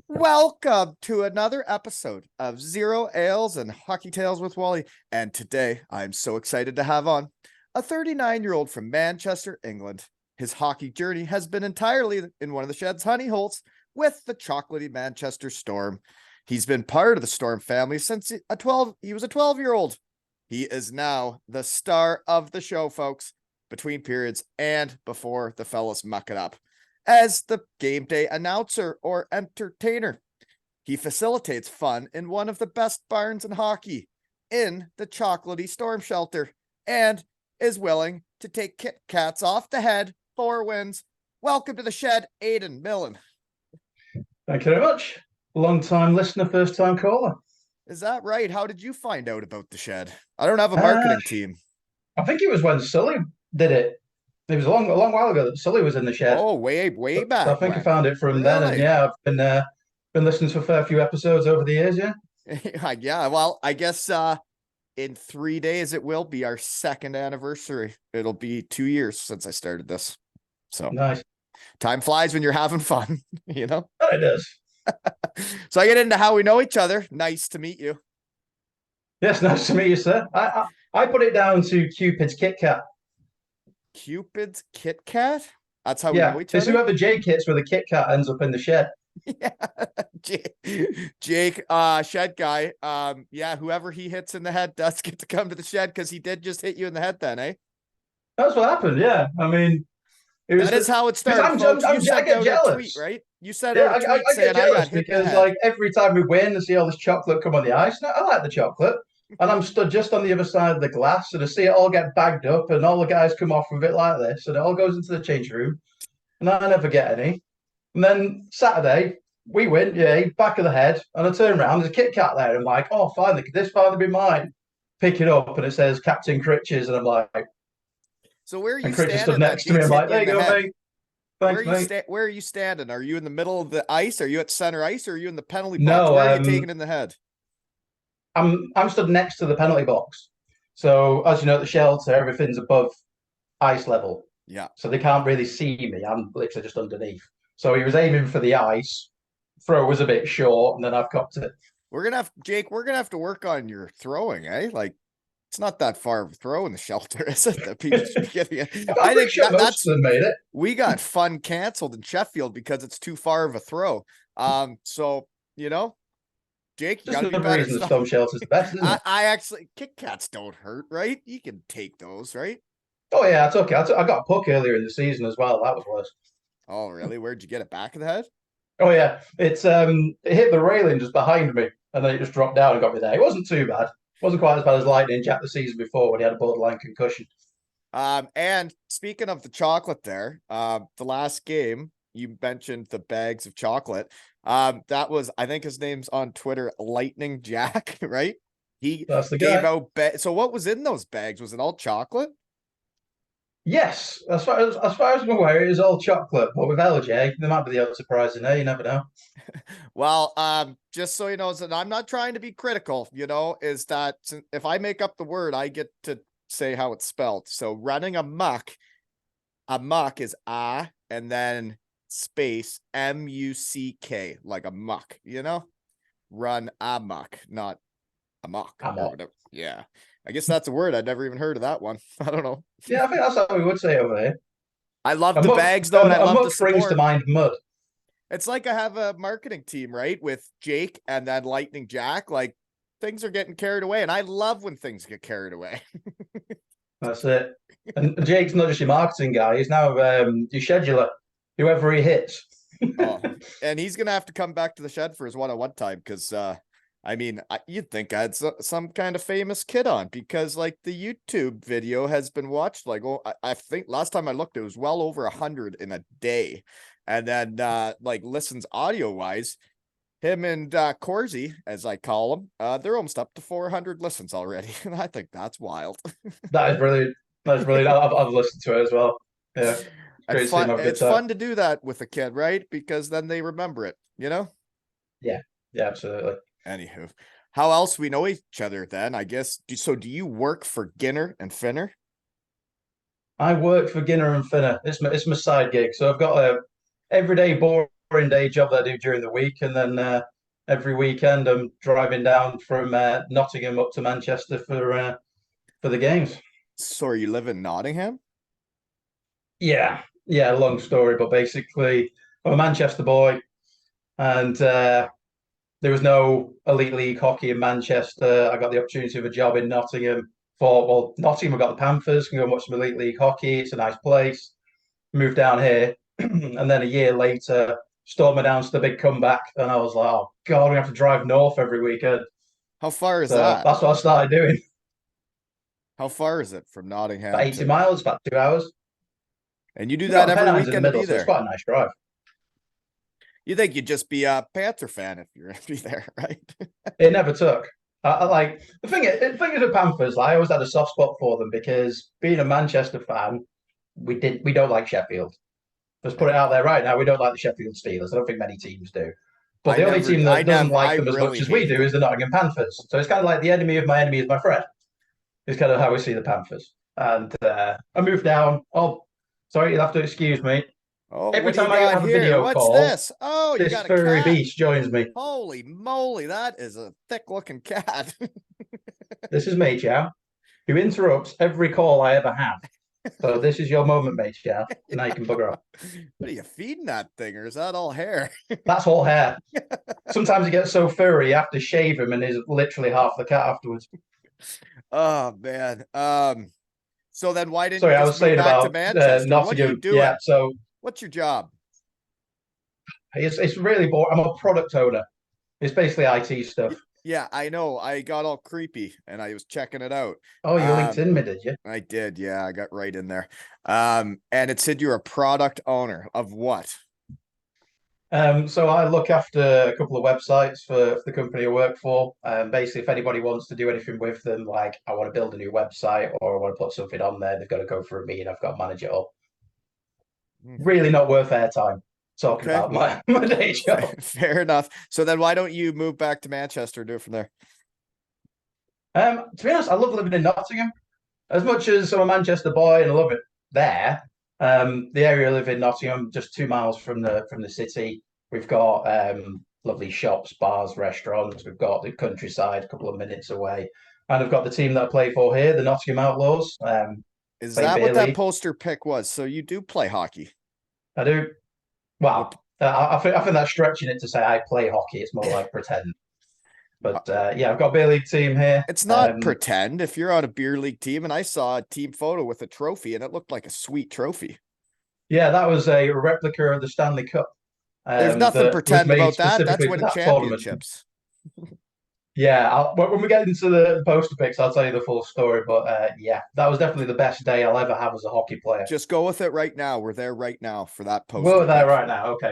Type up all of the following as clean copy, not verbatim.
Welcome to another episode of Zero Ales and Hockey Tales with Wally. And today I'm so excited to have on a 39-year-old from Manchester, England. His hockey journey has been entirely in one of the shed's honey holes with the Chocolatey Manchester Storm. He's been part of the Storm family since he was a 12-year-old. He is now the star of the show, folks, between periods and before the fellas muck it up. As the game day announcer or entertainer, he facilitates fun in one of the best barns in hockey, in the Chocolatey Storm Shelter, and is willing to take Kit Kats off the head for wins. Welcome to the shed, Aden, Millen. Thank you very much. Long time listener, first time caller. Is that right? How did you find out about the shed? I don't have a Uh, marketing team. I think it was when Sully did it. It was a long while ago that Sully was in the shed. Oh, way So I back think I when. found it from then. And Really? yeah, I've been listening to a fair few episodes over the years. Yeah. Yeah, well, I guess in 3 days it will be our second anniversary. It'll be 2 years since I started this. So Nice. time flies when you're having fun, you know? Oh, it does. So I get into how we know each other. Nice to meet you. Yes, nice to meet you, sir. I put it down to Cupid's Kit Kat. Cupid's Kit Kat? That's how we Yeah, know each it's other? whoever Jake hits with a Kit Kat ends up in the shed. Yeah. Jake, shed guy. Yeah, whoever he hits in the head does get to come to the shed because he did just hit you in the head then, eh? That's what happened. Yeah, I mean, it was That is how it because started, folks. You I sent get out a tweet, jealous. right? You sent Yeah, out a tweet I get saying I got jealous hit in the because head. like every time we win, I see all this chocolate come on the ice. And I like the chocolate, and I'm stood just on the other side of the glass, and I see it all get bagged up, and all the guys come off with it like this, and it all goes into the change room, and I never get any. And then Saturday we win, yeah, back of the head, and I turn around, there's a Kit Kat there, and I'm like, oh, finally, could this finally be mine? Pick it up, and it says Captain Critches, and I'm like, So where are and you Critches stood standing that next to me. Jake's I'm hitting like, you there in you the go, head? mate. Thanks, mate. Where are you standing? Are you in the middle of the ice? Are you at center ice? Or are you in the penalty box? No, Where are you taking in the head? I'm stood next to the penalty box. So as you know, at the shelter, everything's above ice level. Yeah. So they can't really see me. I'm literally just underneath. So he was aiming for the ice. Throw was a bit short, and then I've copped it. Jake, we're gonna have to work on your throwing, eh? Like it's not that far of a throw in the shelter, is it? That people should be getting it. I'm I pretty think sure most that's of them made it. we got fun canceled in Sheffield because it's too far of a throw. So you know, Jake, you Just gotta be another better. reason the Stone Shelter's the best, isn't it? I actually Kit Kats don't hurt, right? You can take those, right? Oh yeah, it's okay. I got a puck earlier in the season as well. That was worse. Oh, really? Where'd you get it? Back of the head? Oh yeah, it hit the railing just behind me, and then it just dropped down and got me there. It wasn't too bad. It wasn't quite as bad as Lightning Jack the season before when he had a borderline concussion. And speaking of the chocolate there, the last game you mentioned the bags of chocolate. That was, I think his name's on Twitter, Lightning Jack, right? He That's the gave guy. out so what was in those bags? Was it all chocolate? Yes, as far as I'm aware, it is all chocolate, but with LJ, there might be the odd surprise in there. You never know. Well, just so you know, and I'm not trying to be critical, is that if I make up the word, I get to say how it's spelled. So running amok is and then space muck, like a muck, run amok, not amok I'm or not. whatever. Yeah, I guess that's a word. I'd never even heard of that one. I don't know. Yeah, I think that's how we would say over here. I love A the muck, bags though, and I a love the muck brings to support. mind mud. It's like I have a marketing team, right? With Jake and then Lightning Jack. Like things are getting carried away, and I love when things get carried away. That's it. And Jake's not just your marketing guy; he's now your scheduler. Whoever he hits. Oh, and he's gonna have to come back to the shed for his one-on-one time because I mean, you'd think I had some kind of famous kid on because like the YouTube video has been watched like I think last time I looked it was well over 100 in a day, and then like listens audio wise, him and Corsi as I call him, they're almost up to 400 listens already, and I think that's wild. That is brilliant. That is brilliant. I've listened to it as well. Yeah, It's great to see him fun. have a good It's time. fun to do that with a kid, right? Because then they remember it. Yeah, yeah, absolutely. Anywho, how else we know each other then? I guess. So do you work for Ginner and Finner? I work for Ginner and Finner. It's my side gig. So I've got a everyday boring boring day job that I do during the week, and then every weekend I'm driving down from Nottingham up to Manchester for the games. So you live in Nottingham? Yeah, yeah, long story, but basically I'm a Manchester boy, and there was no elite league hockey in Manchester. I got the opportunity of a job in Nottingham. For well, Nottingham, I got the Panthers. Can go and watch some elite league hockey. It's a nice place. Moved down here, and then a year later, Storm announced the big comeback, and I was like, "Oh God, we have to drive north every weekend." How far is So that? that's what I started doing. How far is it from About Nottingham 80 to? miles, about 2 hours. And you do We got that the every Pennines in the weekend to be middle, so it's there. quite a nice drive. You think you'd just be a Panther fan if you're gonna be there, right? It never took. I like the thing is with Panthers. Like, I always had a soft spot for them because being a Manchester fan, we don't like Sheffield. Let's put it out there right now. We don't like the Sheffield Steelers. I don't think many teams do. But the only team that doesn't I like them as much really as we hate do is them. the Nottingham Panthers. So it's kind of like the enemy of my enemy is my friend. It's kind of how we see the Panthers. And I moved down. Oh, sorry, you'll have to excuse me. Oh, Every what do you time I got have a here? video What's call, this? Oh, you this got a furry cat. beast joins me. Holy moly, that is a thick looking cat. This is Mate Chow, who interrupts every call I ever have. So this is your moment, Mate Chow. Now you can bugger off. What are you feeding that thing, or is that all hair? That's all hair. Sometimes he gets so furry, you have to shave him, and he's literally half the cat afterwards. Oh man. So then why didn't you Sorry, I just was move saying back to about Manchester? What are you Nottingham. Yeah, doing? so What's your job? it's really boring. I'm a product owner. It's basically IT stuff. Yeah, I know. I got all creepy and I was checking it out. Oh, you Um, LinkedIn me, did you? I did. Yeah, I got right in there. And it said you're a product owner of what? So I look after a couple of websites for the company I work for. Basically, if anybody wants to do anything with them, like I want to build a new website or I want to put something on there, they've got to go through me and I've got to manage it up. Hmm. Really not worth airtime talking Okay. about my day job. Fair enough. So then why don't you move back to Manchester and do it from there? To be honest, I love living in Nottingham. As much as I'm a Manchester boy and I love it there, the area I live in, Nottingham, just 2 miles from the city. We've got lovely shops, bars, restaurants. We've got the countryside a couple of minutes away, and I've got the team that I play for here, the Nottingham Outlaws. Is Play that beer what that league. poster pic was? So you do play hockey. I do What well. I think that's stretching it to say I play hockey. It's more like pretend. But yeah, I've got a beer league team here. it's not pretend if you're on a beer league team, and I saw a team photo with a trophy and it looked like a sweet trophy. Yeah, that was a replica of the Stanley Cup There's nothing that was pretend made about that. That's specifically for winning that tournament. championships. Yeah, when we get into the poster pics, I'll tell you the full story. But yeah, that was definitely the best day I'll ever have as a hockey player. Just go with it right now. We're there right now for that poster We're there pic. right now. Okay.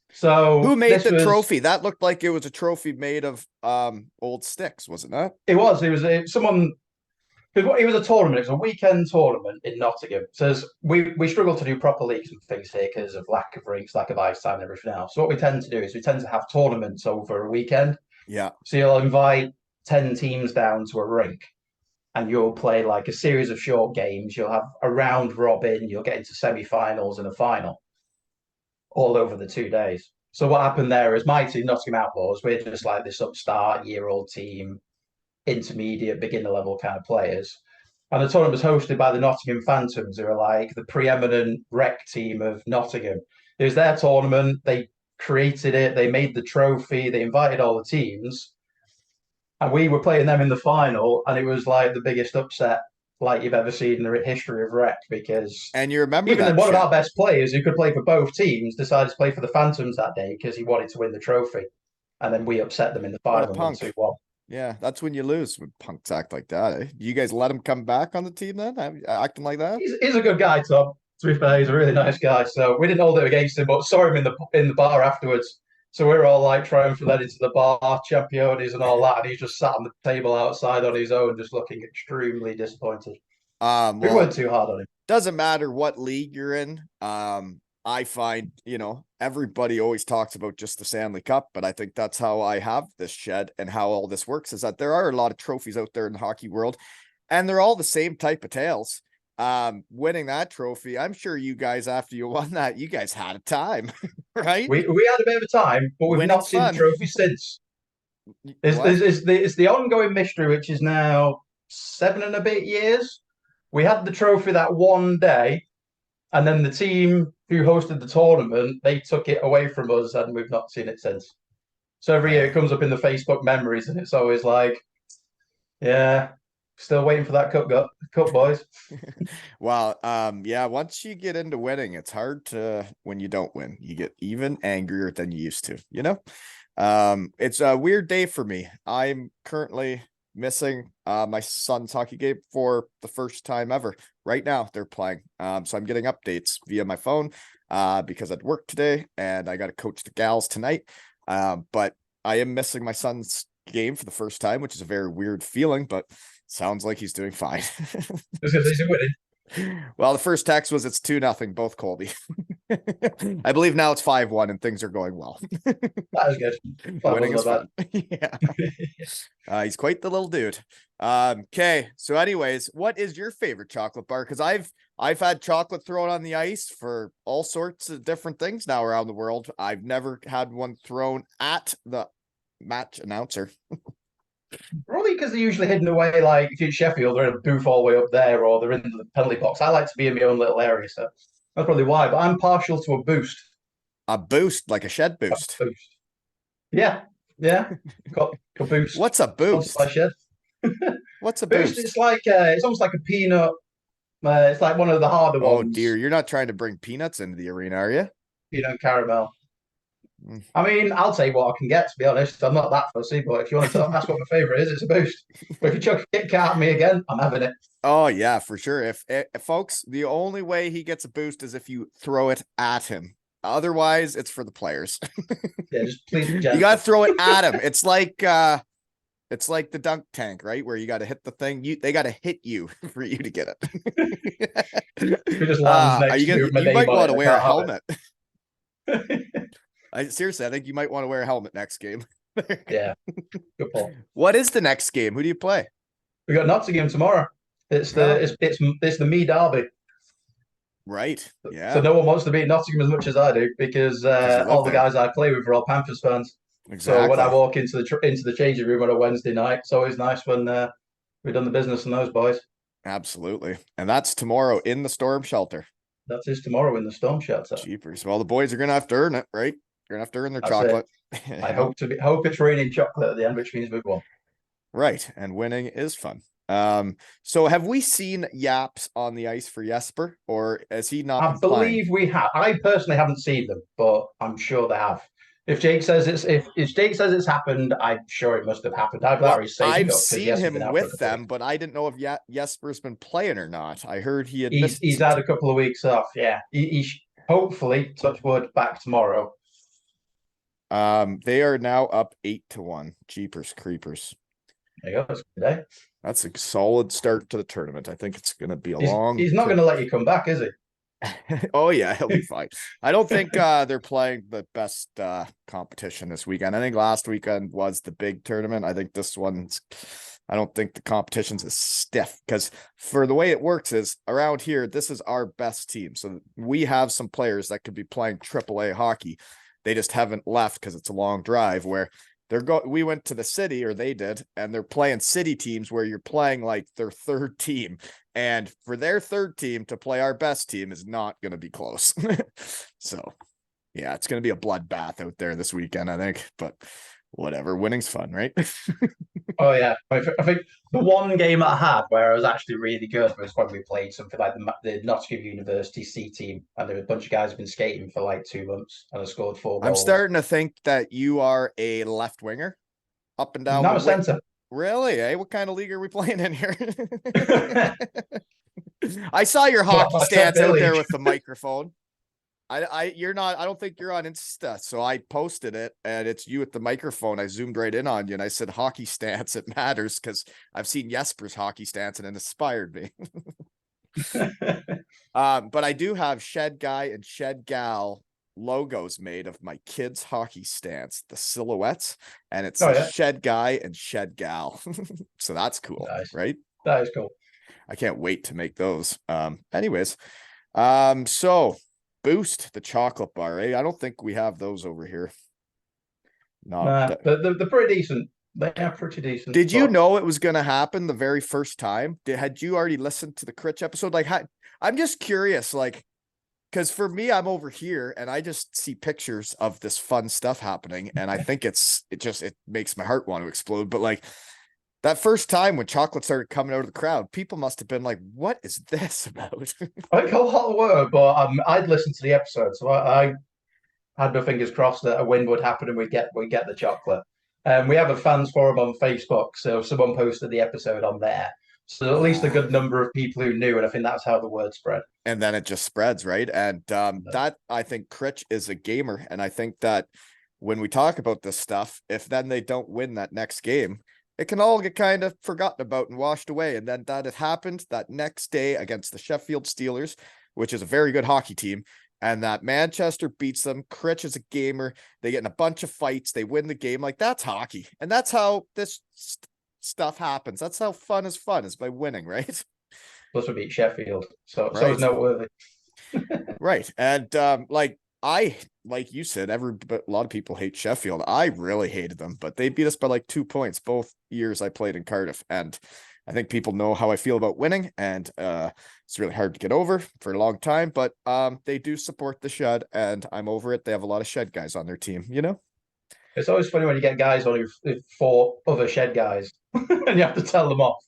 Who So made this the was trophy? That looked like it was a trophy made of old sticks, was it not? someone because it was a tournament. It was a weekend tournament in Nottingham. So we struggle to do proper leagues and things here because of lack of rinks, lack of ice time, and everything else. So what we tend to do is we tend to have tournaments over a weekend. Yeah. So you'll invite 10 teams down to a rink and you'll play like a series of short games. You'll have a round robin, you'll get into semi-finals and a final all over the 2 days. So what happened there is my team, Nottingham Outlaws, we're just like this upstart year-old team, intermediate, beginner level kind of players. And the tournament was hosted by the Nottingham Phantoms, who are like the preeminent rec team of Nottingham. It was their tournament. They created it. They made the trophy. They invited all the teams and we were playing them in the final, and it was like the biggest upset like you've ever seen in the history of rec because And you remember even that one of shit. our best players who could play for both teams decided to play for the Phantoms that day because he wanted to win the trophy, and then we upset them in the What a final and won punk. 2-1. Yeah, that's when you lose when punks act like that. Eh? You guys let him come back on the team then, acting like that? He's a good guy, Tom. To be fair, he's a really nice guy. So we didn't hold it against him, but saw him in the bar afterwards. So we were all like trying for that into the bar, championes and all that, and he just sat on the table outside on his own, just looking extremely disappointed. We weren't Well, too hard on him. doesn't matter what league you're in. I find, everybody always talks about just the Stanley Cup, but I think that's how I have this shed and how all this works is that there are a lot of trophies out there in the hockey world, and they're all the same type of tales. winning that trophy. I'm sure you guys, after you won that, you guys had a time, right? We had a bit of a time, but we've not Winning's seen the fun. trophy since. What? It's the ongoing mystery, which is now 7 and a bit years. We had the trophy that one day, and then the team who hosted the tournament, they took it away from us, and we've not seen it since. So every year it comes up in the Facebook memories, and it's always like, yeah, still waiting for that cup, boys. Well, yeah, once you get into winning, it's hard to when you don't win. You get even angrier than you used to, you know? It's a weird day for me. I'm currently missing my son's hockey game for the first time ever. Right now, they're playing. So I'm getting updates via my phone because I'd work today and I got to coach the gals tonight. But I am missing my son's game for the first time, which is a very weird feeling, but sounds like he's doing fine. Because he's winning. Well, the first text was it's 2-0, both Colby. I believe now it's 5-1 and things are going well. That is good. Winning is fun. Yeah. He's quite the little dude. Okay. So anyways, what is your favorite chocolate bar? Because I've had chocolate thrown on the ice for all sorts of different things now around the world. I've never had one thrown at the match announcer. Probably because they're usually hidden away, like if you're in Sheffield, they're in a booth all the way up there, or they're in the penalty box. I like to be in my own little area, so that's probably why. But I'm partial to a boost. A boost, like a shed boost. Boost. Yeah, yeah. Got boost. What's a boost? By shed. What's a Boost. boost? It's almost like a peanut. It's like one of the harder Oh ones. dear, you're not trying to bring peanuts into the arena, are you? Peanut caramel. I mean, I'll take what I can get, to be honest. I'm not that fussy, but if you want to ask what my favourite is, it's a boost. But if you chuck a Kit Kat at me again, I'm having it. Oh yeah, for sure. If folks, the only way he gets a boost is if you throw it at him. Otherwise, it's for the players. Yeah, just please. You gotta throw it at him. It's like the dunk tank, right? Where you gotta hit the thing. They gotta hit you for you to get it. Who just lands next to you my might name want to on it. wear a helmet. Seriously, I think you might want to wear a helmet next game. Yeah, good call. What is the next game? Who do you play? We got Nottingham tomorrow. It's the me derby. Right. Yeah. So no one wants to beat Nottingham as much as I do because all the guys I play with are all Panthers fans. Exactly. So when I walk into the changing room on a Wednesday night, it's always nice when we've done the business on those boys. Absolutely. And that's tomorrow in the storm shelter. That is tomorrow in the storm shelter. Jeepers. Well, the boys are gonna have to earn it, right? They're gonna have to earn their chocolate. I hope it's raining chocolate at the end, which means we've won. Right. And winning is fun. So have we seen Yaps on the ice for Jesper, or has he not? I believe we have. I personally haven't seen them, but I'm sure they have. If Jake says it's happened, I'm sure it must have happened. I've seen him with them, but I didn't know if Jesper's been playing or not. I heard he had he's had a couple of weeks off. Yeah, he hopefully, touch wood, back tomorrow. They are now up 8-1. Jeepers creepers. There you go. That's a good day. That's a solid start to the tournament. I think it's going to be a long. He's not going to let you come back, is he? Oh yeah, he'll be fine. I don't think they're playing the best competition this weekend. I think last weekend was the big tournament. I think this one's. I don't think the competition's as stiff because for the way it works is around here, this is our best team. So we have some players that could be playing AAA hockey. They just haven't left because it's a long drive where we went to the city, or they did, and they're playing city teams where you're playing like their third team. And for their third team to play our best team is not going to be close. So, yeah, it's going to be a bloodbath out there this weekend, I think. But whatever, winning's fun, right? Oh, yeah. I think the one game I had where I was actually really good was when we played something like the Nottingham University C team. And there were a bunch of guys who've been skating for like 2 months and I scored 4 goals. I'm starting to think that you are a left winger up and down. Now a center. Really? Eh? What kind of league are we playing in here? I saw your hockey stance out there with the microphone. You're not, I don't think you're on Insta. So I posted it and it's you with the microphone. I zoomed right in on you and I said, hockey stance, it matters because I've seen Jesper's hockey stance and it inspired me. But I do have Shed Guy and Shed Gal logos made of my kids' hockey stance, the silhouettes, and it's Shed Guy and Shed Gal. So that's cool, nice. right? That is cool. I can't wait to make those. Anyways, so Boost the chocolate bar. Eh? I don't think we have those over here. No. Nah, they're pretty decent. They are pretty decent. Did you But know it was going to happen the very first time? Had you already listened to the Critch episode? Like, I'm just curious, like, because for me, I'm over here and I just see pictures of this fun stuff happening, and I think it makes my heart want to explode. But like that first time when chocolate started coming out of the crowd, people must have been like, "What is this about?" I think a lot of work, but I'd listened to the episode, so I had my fingers crossed that a win would happen and we'd get the chocolate. We have a fans forum on Facebook, so someone posted the episode on there. So at least a good number of people who knew, and I think that's how the word spread. And then it just spreads, right? And that I think Critch is a gamer, and I think that when we talk about this stuff, if then they don't win that next game, it can all get kind of forgotten about and washed away. And then that had happened that next day against the Sheffield Steelers, which is a very good hockey team, and that Manchester beats them. Critch is a gamer. They get in a bunch of fights. They win the game. Like, that's hockey. And that's how this stuff happens. That's how fun is by winning, right? Plus, we beat Sheffield, so Right. it's noteworthy. Right. And like you said, a lot of people hate Sheffield. I really hated them, but they beat us by like 2 points both years I played in Cardiff. And I think people know how I feel about winning, and it's really hard to get over for a long time, but they do support the Shed, and I'm over it. They have a lot of Shed guys on their team, you know? It's always funny when you get guys on who fought other shed guys, and you have to tell them off.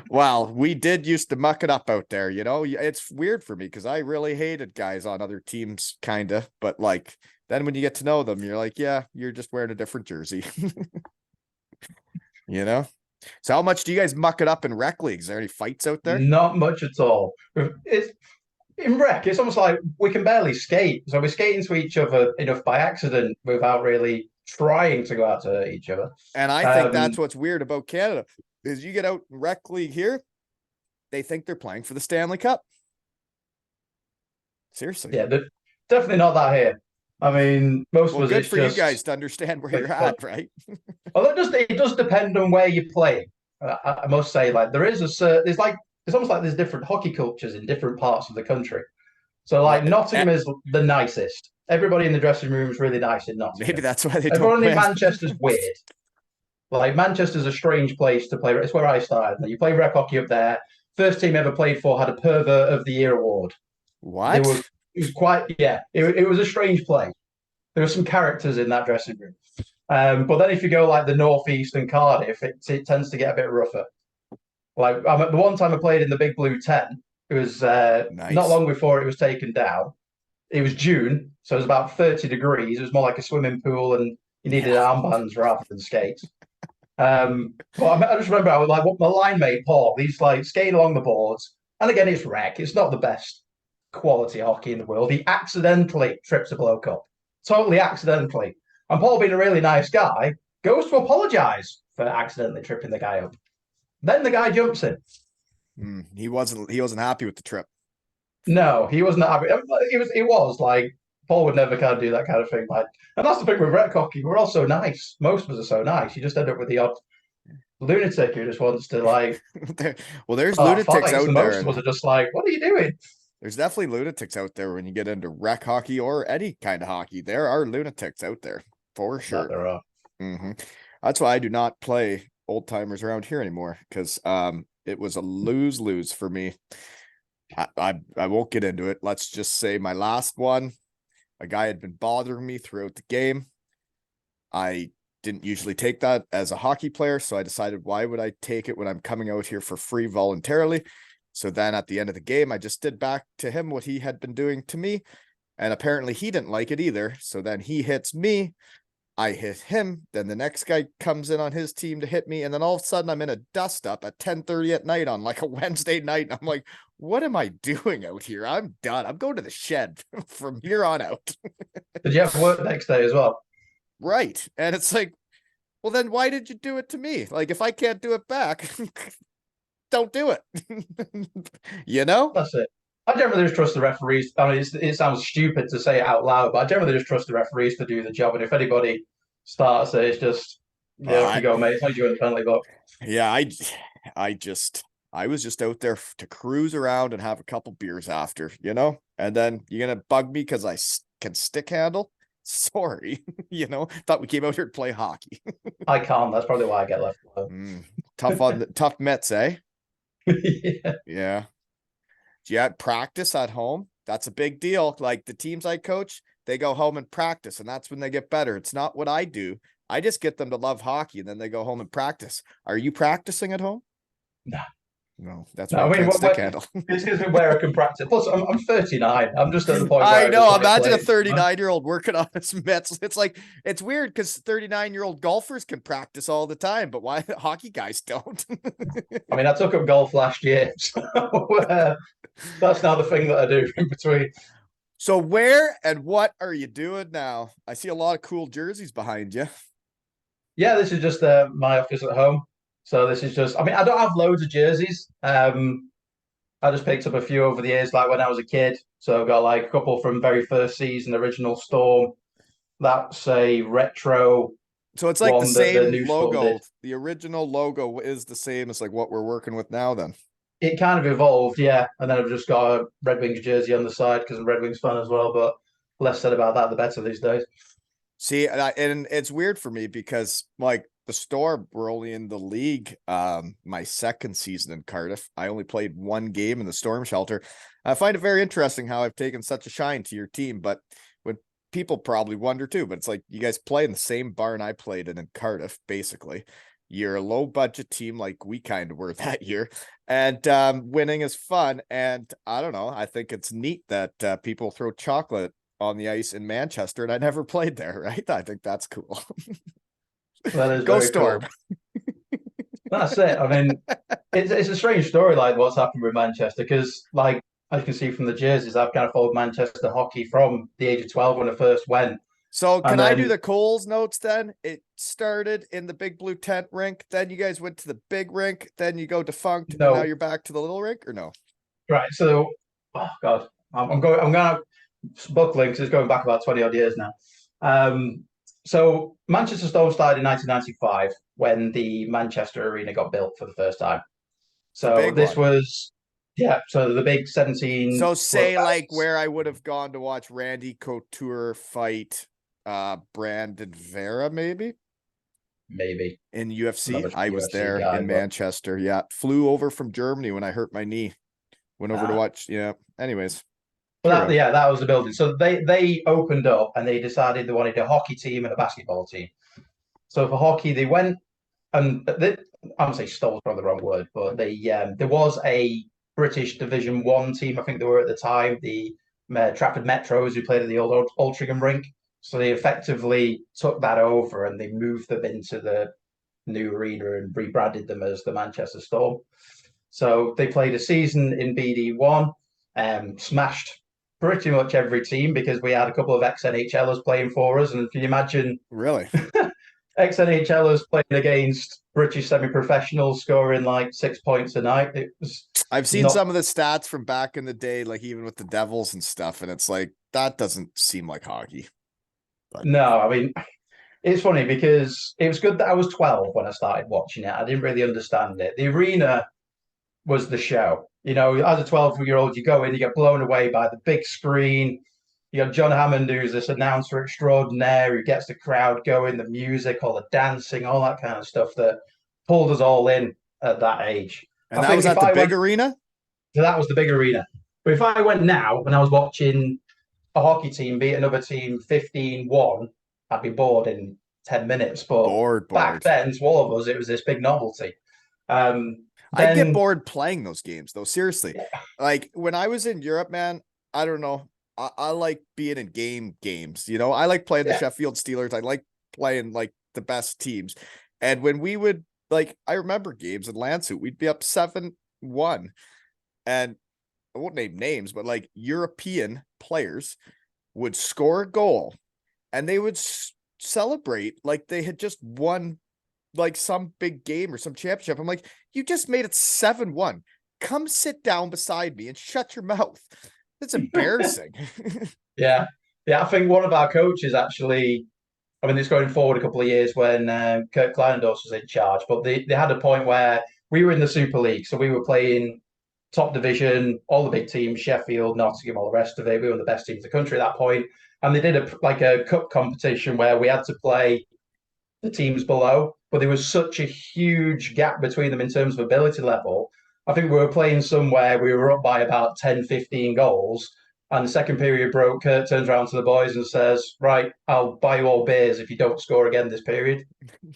Well, we did used to muck it up out there, you know? It's weird for me because I really hated guys on other teams, kind of, but like then when you get to know them, you're like, yeah, you're just wearing a different jersey. You know? So how much do you guys muck it up in rec leagues? Is there any fights out there? Not much at all. It's in rec. It's almost like we can barely skate, so we're skating to each other enough by accident without really trying to go out to hurt each other. And I think that's what's weird about Canada is you get out in rec league here, they think they're playing for the Stanley Cup. Seriously. Yeah, definitely not that here. I mean, most of us. Good It's for just, you guys to understand where you're at, right? well, it does depend on where you're playing. I must say, like there is there's like it's almost like there's different hockey cultures in different parts of the country. So like Nottingham is the nicest. Everybody in the dressing room is really nice in Nottingham. Maybe that's why they Everyone don't in win. Manchester's weird. Like Manchester's a strange place to play. It's where I started. You play rec hockey up there. First team ever played for had a pervert of the year award. What? It was quite it was a strange play. There were some characters in that dressing room. But then if you go like the northeast and Cardiff, it tends to get a bit rougher. Like the one time I played in the Big Blue 10, it was Nice. not long before it was taken down. It was June, so it was about 30 degrees. It was more like a swimming pool, and you needed armbands rather than skates. But I just remember I was like, what my line mate Paul, he's like skating along the boards, and again it's rec. It's not the best quality hockey in the world. He accidentally trips a bloke up, totally accidentally. And Paul, being a really nice guy, goes to apologise for accidentally tripping the guy up. Then the guy jumps in. He wasn't happy with the trip. No, he wasn't happy. It was like Paul would never kind of do that kind of thing. Like, and that's the thing with rec hockey. We're all so nice. Most of us are so nice. You just end up with the odd lunatic who just wants to like. Well, there's lunatics out there. Most of us are just like, what are you doing? There's definitely lunatics out there when you get into rec hockey or any kind of hockey. There are lunatics out there for sure. There are. That's why I do not play old timers around here anymore, because it was a lose for me. I won't get into it. Let's just say my last one, a guy had been bothering me throughout the game. I didn't usually take that as a hockey player, so I decided, why would I take it when I'm coming out here for free voluntarily? So then at the end of the game, I just did back to him what he had been doing to me, and apparently he didn't like it either. So then he hits me, I hit him, then the next guy comes in on his team to hit me, and then all of a sudden I'm in a dust up at 10:30 at night on like a Wednesday night, and I'm like, what am I doing out here? I'm done. I'm going to the Shed from here on out. Did you have work next day as well? Right. And it's like, well, then why did you do it to me? Like, if I can't do it back, don't do it. You know? That's it. I generally just trust the referees. I mean, it sounds stupid to say it out loud, but I generally just trust the referees to do the job. And if anybody starts it, it's just, yeah, off you go, mate. It's not you in the penalty box. Yeah, I just I was just out there to cruise around and have a couple beers after, you know? And then you're going to bug me because can stick handle? Sorry, thought we came out here to play hockey. I can't. That's probably why I get left alone. Tough Mets, eh? Yeah. Yeah. Do you have practice at home? That's a big deal. Like the teams I coach, they go home and practice, and that's when they get better. It's not what I do. I just get them to love hockey, and then they go home and practice. Are you practicing at home? No. No, that's No, why I you mean, can't stick handle. it's because where I can practice. Plus, I'm 39. I'm just at the point where I I just know. like Imagine a playing. 39-year-old working on his Mets. It's like, it's weird because 39-year-old golfers can practice all the time, but why hockey guys don't? I mean, I took up golf last year, so that's now the thing that I do in between. So where and what are you doing now? I see a lot of cool jerseys behind you. Yeah, this is just my office at home. So this is just, I mean, I don't have loads of jerseys. I just picked up a few over the years, like when I was a kid. So I've got like a couple from very first season, original Storm. That's a retro So it's like the one that the same new Storm did. logo. The original logo is the same as like what we're working with now then. It kind of evolved, yeah. And then I've just got a Red Wings jersey on the side because I'm a Red Wings fan as well. But less said about that, the better these days. See, and it's weird for me because like the Storm were only in the league my second season in Cardiff. I only played one game in the Storm shelter. I find it very interesting how I've taken such a shine to your team, but when people probably wonder too, but it's like you guys play in the same barn I played in Cardiff, basically. You're a low budget team like we kind of were that year. And winning is fun. And I don't know. I think it's neat that people throw chocolate on the ice in Manchester, and I never played there, right? I think that's cool. That is Go very Storm. cool. That's it. I mean, it's a strange story, like what's happened with Manchester, because like as you can see from the jerseys, I've kind of followed Manchester hockey from the age of 12 when I first went. So can And I do then the Coles notes then? It started in the big blue tent rink, then you guys went to the big rink, then you go defunct, and now no, you're back to the little rink, or no? right. So oh God, I'm going to book links is going back about 20 odd years now. So Manchester Storm started in 1995 when the Manchester Arena got built for the first time. The So big this one. was, yeah, so the big 17 So plus say like thousands, where I would have gone to watch Randy Couture fight Brandon Vera, maybe maybe. in I'm not UFC. a I was UFC there guy, in but Manchester. Yeah. Flew over from Germany when I hurt my knee. Went over to ah. watch. Yeah. Anyways, But carry on. yeah, that was the building. So they opened up and they decided they wanted a hockey team and a basketball team. So for hockey, they went and I would say stole is probably the wrong word, but there was a British Division One team. I think they were at the time the Trafford Metros who played at the old Altrincham rink. So they effectively took that over and they moved them into the new arena and rebranded them as the Manchester Storm. So they played a season in BD1, smashed pretty much every team because we had a couple of ex NHLers playing for us. And can you imagine Really? ex NHLers playing against British semi professionals scoring like 6 points a night? It was I've seen not. some of the stats from back in the day, like even with the Devils and stuff, and it's like that doesn't seem like hockey. But No, I mean, it's funny because it was good that I was 12 when I started watching it. I didn't really understand it. The arena was the show. You know, as a 12-year-old, you go in, you get blown away by the big screen. You got John Hammond, who's this announcer extraordinaire who gets the crowd going, the music, all the dancing, all that kind of stuff that pulled us all in at that age. and I that think was if at the I big went, arena. so that was the big arena. But if I went now and I was watching a hockey team beat another team 15-1, I'd be bored in 10 minutes. But back Bored. then, to all of us, it was this big novelty. I'd get Then bored playing those games though. Seriously, like when I was in Europe, man. I don't know. I like being in games. I like playing the yeah, Sheffield Steelers. I like playing like the best teams. And when we would like, I remember games in Landshut, we'd be up 7-1, and I won't name names, but like European players would score a goal and they would celebrate like they had just won like some big game or some championship. I'm like, you just made it 7-1. Come sit down beside me and shut your mouth. It's embarrassing. yeah, yeah. I think one of our coaches actually. I mean, it's going forward a couple of years when Kirk Kleinendorf was in charge, but they had a point where we were in the Super League, so we were playing top division, all the big teams, Sheffield, Nottingham, all the rest of it. We were the best teams in the country at that point, and they did a cup competition where we had to play the teams below, but there was such a huge gap between them in terms of ability level. I think we were playing somewhere, we were up by about 10, 15 goals. And the second period broke. Kurt turns around to the boys and says, right, I'll buy you all beers if you don't score again this period.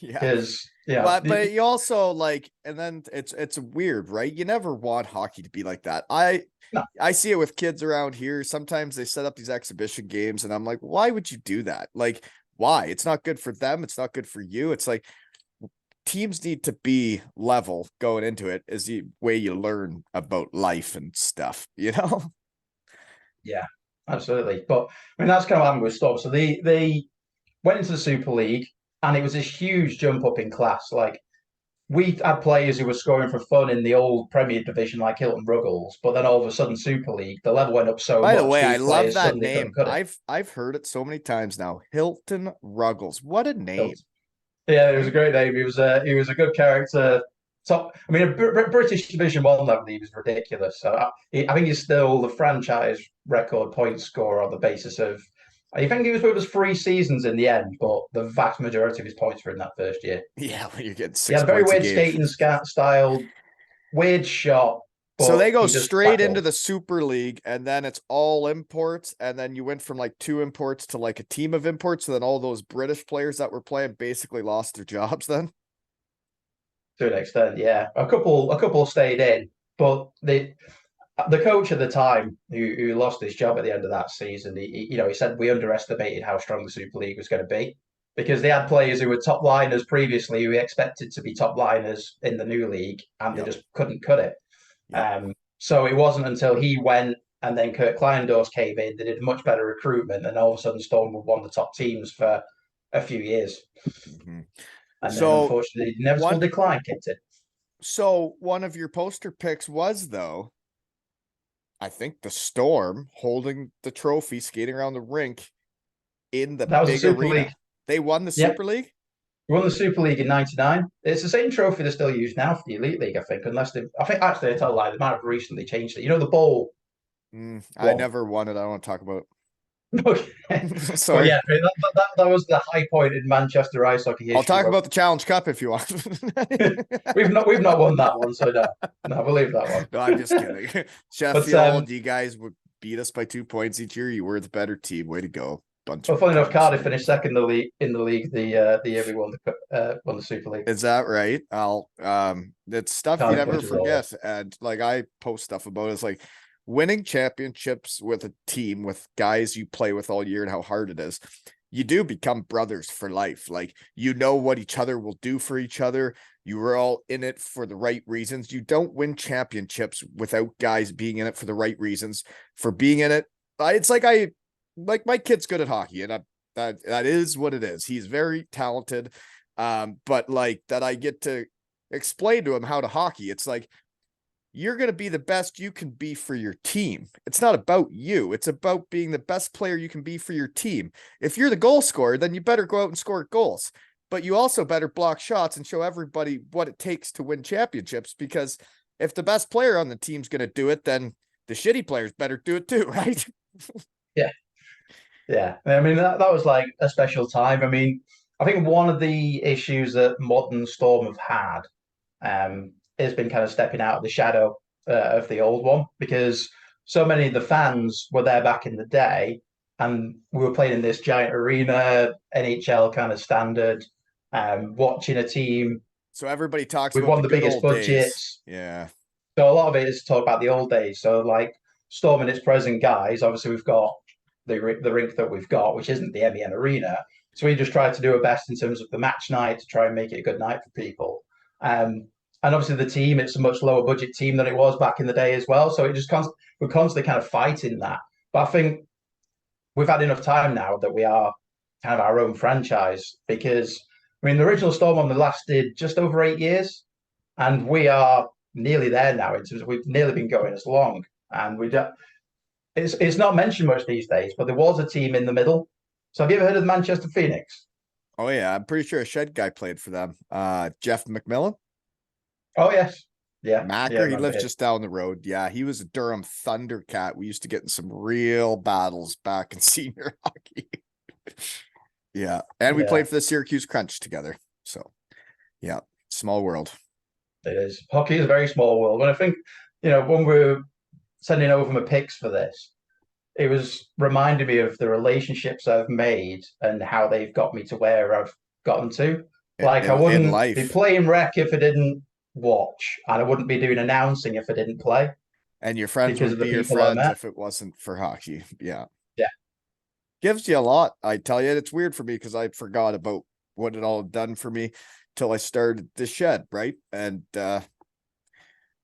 Yeah. Because, But you also like, and then it's weird, right? You never want hockey to be like that. I see it with kids around here. Sometimes they set up these exhibition games, and I'm like, why would you do that? Like, why? It's not good for them. It's not good for you. It's like teams need to be level going into it is the way you learn about life and stuff, you know? yeah, absolutely. But I mean, that's kind of what happened with Storm. So they went into the Super League, and it was this huge jump up in class. Like we had players who were scoring for fun in the old Premier Division, like Hilton Ruggles, but then all of a sudden, Super League, the level went up so By the much. way, I These love players that suddenly name. couldn't cut it. I've heard it so many times now. Hilton Ruggles. What a name. Yeah, it was a great name. He was a good character. Top. I mean, a British Division One level, he was ridiculous. So I think he's still the franchise record point scorer on the basis of. I think he was with us 3 seasons in the end, but the vast majority of his points were in that first year. Yeah, when you're getting He 6 had a very points a weird game. skating style, weird shot, So but they go he just straight into tackled. the Super League, and then it's all imports, and then you went from like 2 imports to like a team of imports, so then all those British players that were playing basically lost their jobs then. To an extent. Yeah, a couple stayed in, but the coach at the time who lost his job at the end of that season, he said we underestimated how strong the Super League was going to be because they had players who were top liners previously who we expected to be top liners in the new league, and they Yep. just couldn't cut it. Yep. So it wasn't until he went and then Kurt Kleindorf came in, they did much better recruitment, and all of a sudden Storm were one of the top teams for a few years. Mm-hmm. And then So unfortunately the inevitable one decline kicked in. so one of your poster picks was though, I think the Storm holding the trophy, skating around the rink in the That was the big Super League. arena. They won the Yep. Super League? We won the Super League in '99. It's the same trophy they still use now for the Elite League, I think, unless they. I think actually, I tell a lie, they might have recently changed it. You know, the bowl I one. never won it. I don't want to talk about Okay. it. But Sorry. yeah, that was the high point in Manchester ice hockey I'll history. talk about the Challenge Cup if you want. We've not won that one, so no, we'll leave that one. No, I'm just kidding. But Sheffield, you guys would beat us by 2 points each year. You were the better team. Way to go. Bunch well, of funny enough, cunts. Cardiff finished second in the league the year we won the Super League. Is that right? It's stuff you Cardiff never finished as well. forget. And like I post stuff about it. It's like winning championships with a team with guys you play with all year and how hard it is. You do become brothers for life. Like you know what each other will do for each other. You were all in it for the right reasons. You don't win championships without guys being in it for the right reasons. For being in it, it's like my kid's good at hockey, and that is what it is. He's very talented, but like that I get to explain to him how to hockey. It's like you're going to be the best you can be for your team. It's not about you. It's about being the best player you can be for your team. If you're the goal scorer, then you better go out and score goals. But you also better block shots and show everybody what it takes to win championships. Because if the best player on the team's going to do it, then the shitty players better do it too, right? Yeah, yeah. I mean that was like a special time. I mean, I think one of the issues that modern Storm have had has been kind of stepping out of the shadow of the old one because so many of the fans were there back in the day, and we were playing in this giant arena, NHL kind of standard, watching a team. So everybody talks We've about won the the good biggest old days. budgets, Yeah. so a lot of it is to talk about the old days. So like Storm and its present guys, obviously we've got the rink that we've got, which isn't the MEN Arena. So we just try to do our best in terms of the match night to try and make it a good night for people. And obviously the team, it's a much lower budget team than it was back in the day as well. So it just we're constantly kind of fighting that. But I think we've had enough time now that we are kind of our own franchise because I mean the original Storm on the lasted just over 8 years, and we are nearly there now in terms of we've nearly been going as long, and we don't. It's not mentioned much these days, but there was a team in the middle. So have you ever heard of the Manchester Phoenix? Oh yeah, I'm pretty sure a shed guy played for them. Jeff McMillan. Oh yes, yeah, yeah. I Macker, he remember lives him. just down the road. Yeah, he was a Durham Thundercat. We used to get in some real battles back in senior hockey. Yeah, and we Yeah, played for the Syracuse Crunch together. So, yeah, small world. it is. Hockey is a very small world, and I think when we're sending over my picks for this, it was reminding me of the relationships I've made and how they've got me to where I've gotten to. Like I In wouldn't be life. playing rec if I didn't watch, and I wouldn't be doing announcing if I didn't play And your friends because of wouldn't the be your people I friends met. if it wasn't for hockey. Yeah. Yeah, Gives you a lot. I tell you, it's weird for me because I forgot about what it all done for me till I started the shed, right? And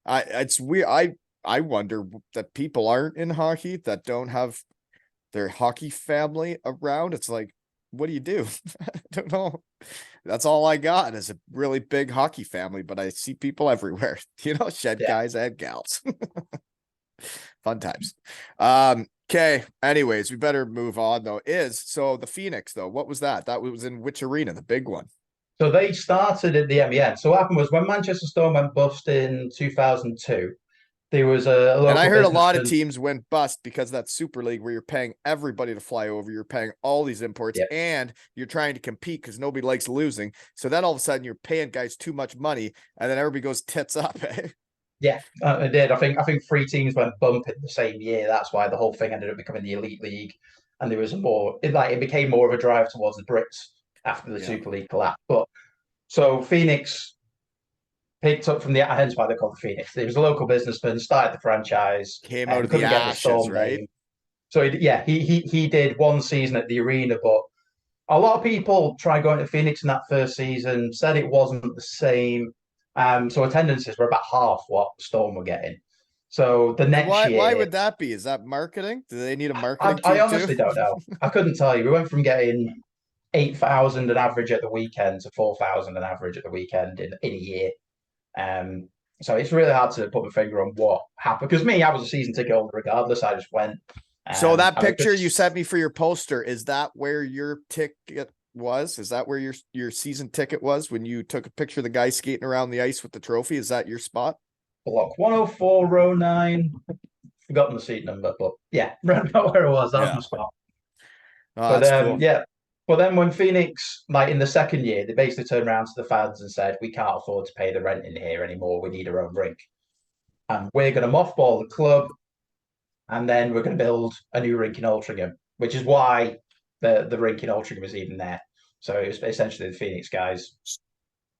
it's weird. I wonder that people aren't in hockey that don't have their hockey family around. It's like, what do you do? I don't know. That's all I got is a really big hockey family, but I see people everywhere, shed yeah. guys and gals. Fun times. Okay. Anyways, we better move on though. So the Phoenix though, what was that? That was in which arena? The big one. So they started at the MEN. So what happened was when Manchester Storm went bust in 2002, there was a And I local heard a lot of businessman. teams went bust because of that Super League where you're paying everybody to fly over, you're paying all these imports, Yeah, and you're trying to compete because nobody likes losing. So then all of a sudden you're paying guys too much money, and then everybody goes tits up. yeah, it did. I think three teams went bump in the same year. That's why the whole thing ended up becoming the Elite League, and there was it became more of a drive towards the Brits after the Yeah. Super League collapsed. But so Phoenix picked up from the hence why they're called the Phoenix. There was a local businessman started the franchise Came out and of the couldn't get the ashes, Storm right? name. So he did one season at the arena, but a lot of people tried going to Phoenix in that first season, said it wasn't the same. So attendances were about half what Storm were getting. So the And next why year, would that be? Is that marketing? Do they need a I, marketing I team too? honestly don't know. I couldn't tell you. We went from getting 8,000 an average at the weekend to 4,000 an average at the weekend in a year. Um, so it's really hard to put my finger on what happened. Because me, I was a season ticket holder regardless. I just went. So that And I picture you just sent me for your poster, is that where your ticket was? Is that where your season ticket was when you took a picture of the guy skating around the ice with the trophy? Is that your spot? block 104, row 9. Forgotten the seat number, but yeah, right about where it was. That was Yeah. my spot. Oh, But that's cool. yeah, but then when Phoenix, like in the second year, they basically turned around to the fans and said, "We can't afford to pay the rent in here anymore. We need our own rink, and we're going to mothball the club, and then we're going to build a new rink in Altrincham, which is why the rink in Altrincham is even there." So it was essentially the Phoenix guys.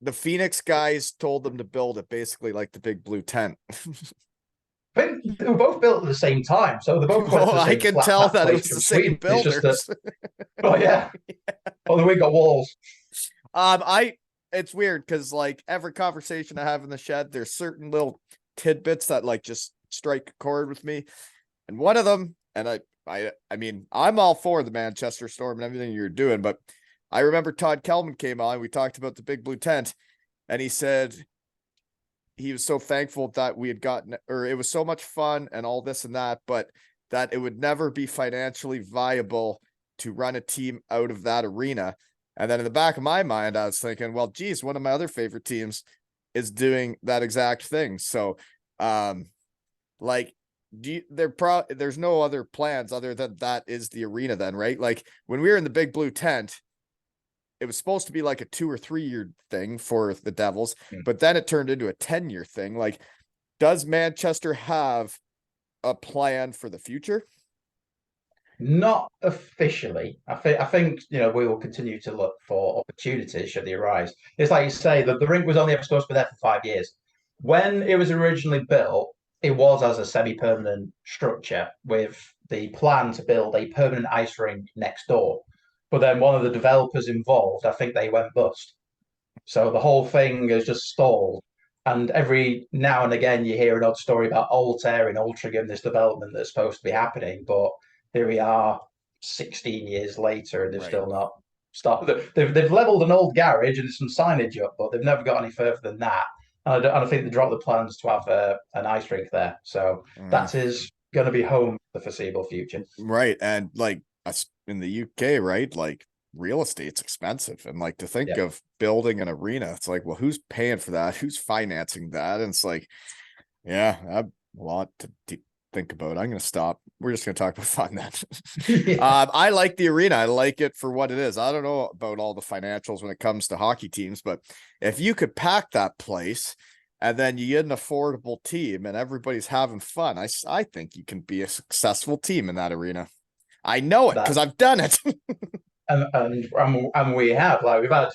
The Phoenix guys told them to build it basically like the big blue tent. I think they were both built at the same time, so they both went to Oh, the I same can flat tell pack that it place was from the same Sweden. It's just that, builders. oh yeah, although we got walls. I it's weird because like every conversation I have in the shed, there's certain little tidbits that like just strike a chord with me. And one of them, and I mean, I'm all for the Manchester Storm and everything you're doing, but I remember Todd Kelman came on. We talked about the big blue tent, and he said he was so thankful that we had gotten, or it was so much fun and all this and that, but that it would never be financially viable to run a team out of that arena. And then in the back of my mind, I was thinking, well, geez, one of my other favorite teams is doing that exact thing. So, like, there's no other plans other than that is the arena then, right? Like when we were in the big blue tent, it was supposed to be like a 2 or 3 year thing for the Devils, but then it turned into a 10-year thing. Like, does Manchester have a plan for the future? Not officially. I think we will continue to look for opportunities should they arise. It's like you say that the rink was only ever supposed to be there for 5 years. When it was originally built, it was as a semi-permanent structure with the plan to build a permanent ice rink next door. But then one of the developers involved, I think they went bust. So the whole thing has just stalled. And every now and again, you hear an odd story about Altair in Altrincham, this development that's supposed to be happening. But here we are 16 years later, and they've Right. still not started. They've leveled an old garage and some signage up, but they've never got any further than that. And I think they dropped the plans to have an ice rink there. So Mm, that is going to be home for the foreseeable future. right. And like us in the UK, right? Like real estate's expensive. And like to think Yeah. of building an arena, it's like, well, who's paying for that? Who's financing that? And it's like, yeah, a lot to think about. I'm going to stop. We're just going to talk about fun then. Yeah. I like the arena. I like it for what it is. I don't know about all the financials when it comes to hockey teams, but if you could pack that place and then you get an affordable team and everybody's having fun, I think you can be a successful team in that arena. I know it because That I've done it. and we have like we've had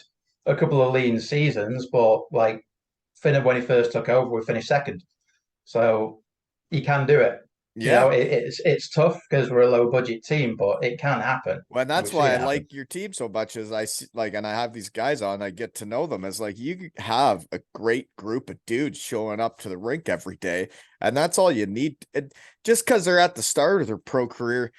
a couple of lean seasons, but like Finn when he first took over, we finished second. So you can do it. You Yeah. know, it's tough because we're a low budget team, but it can happen. Well, and And that's we've seen why it I happen. like your team so much is I see like, and I have these guys on, I get to know them as like, you have a great group of dudes showing up to the rink every day. And that's all you need. Just because they're at the start of their pro career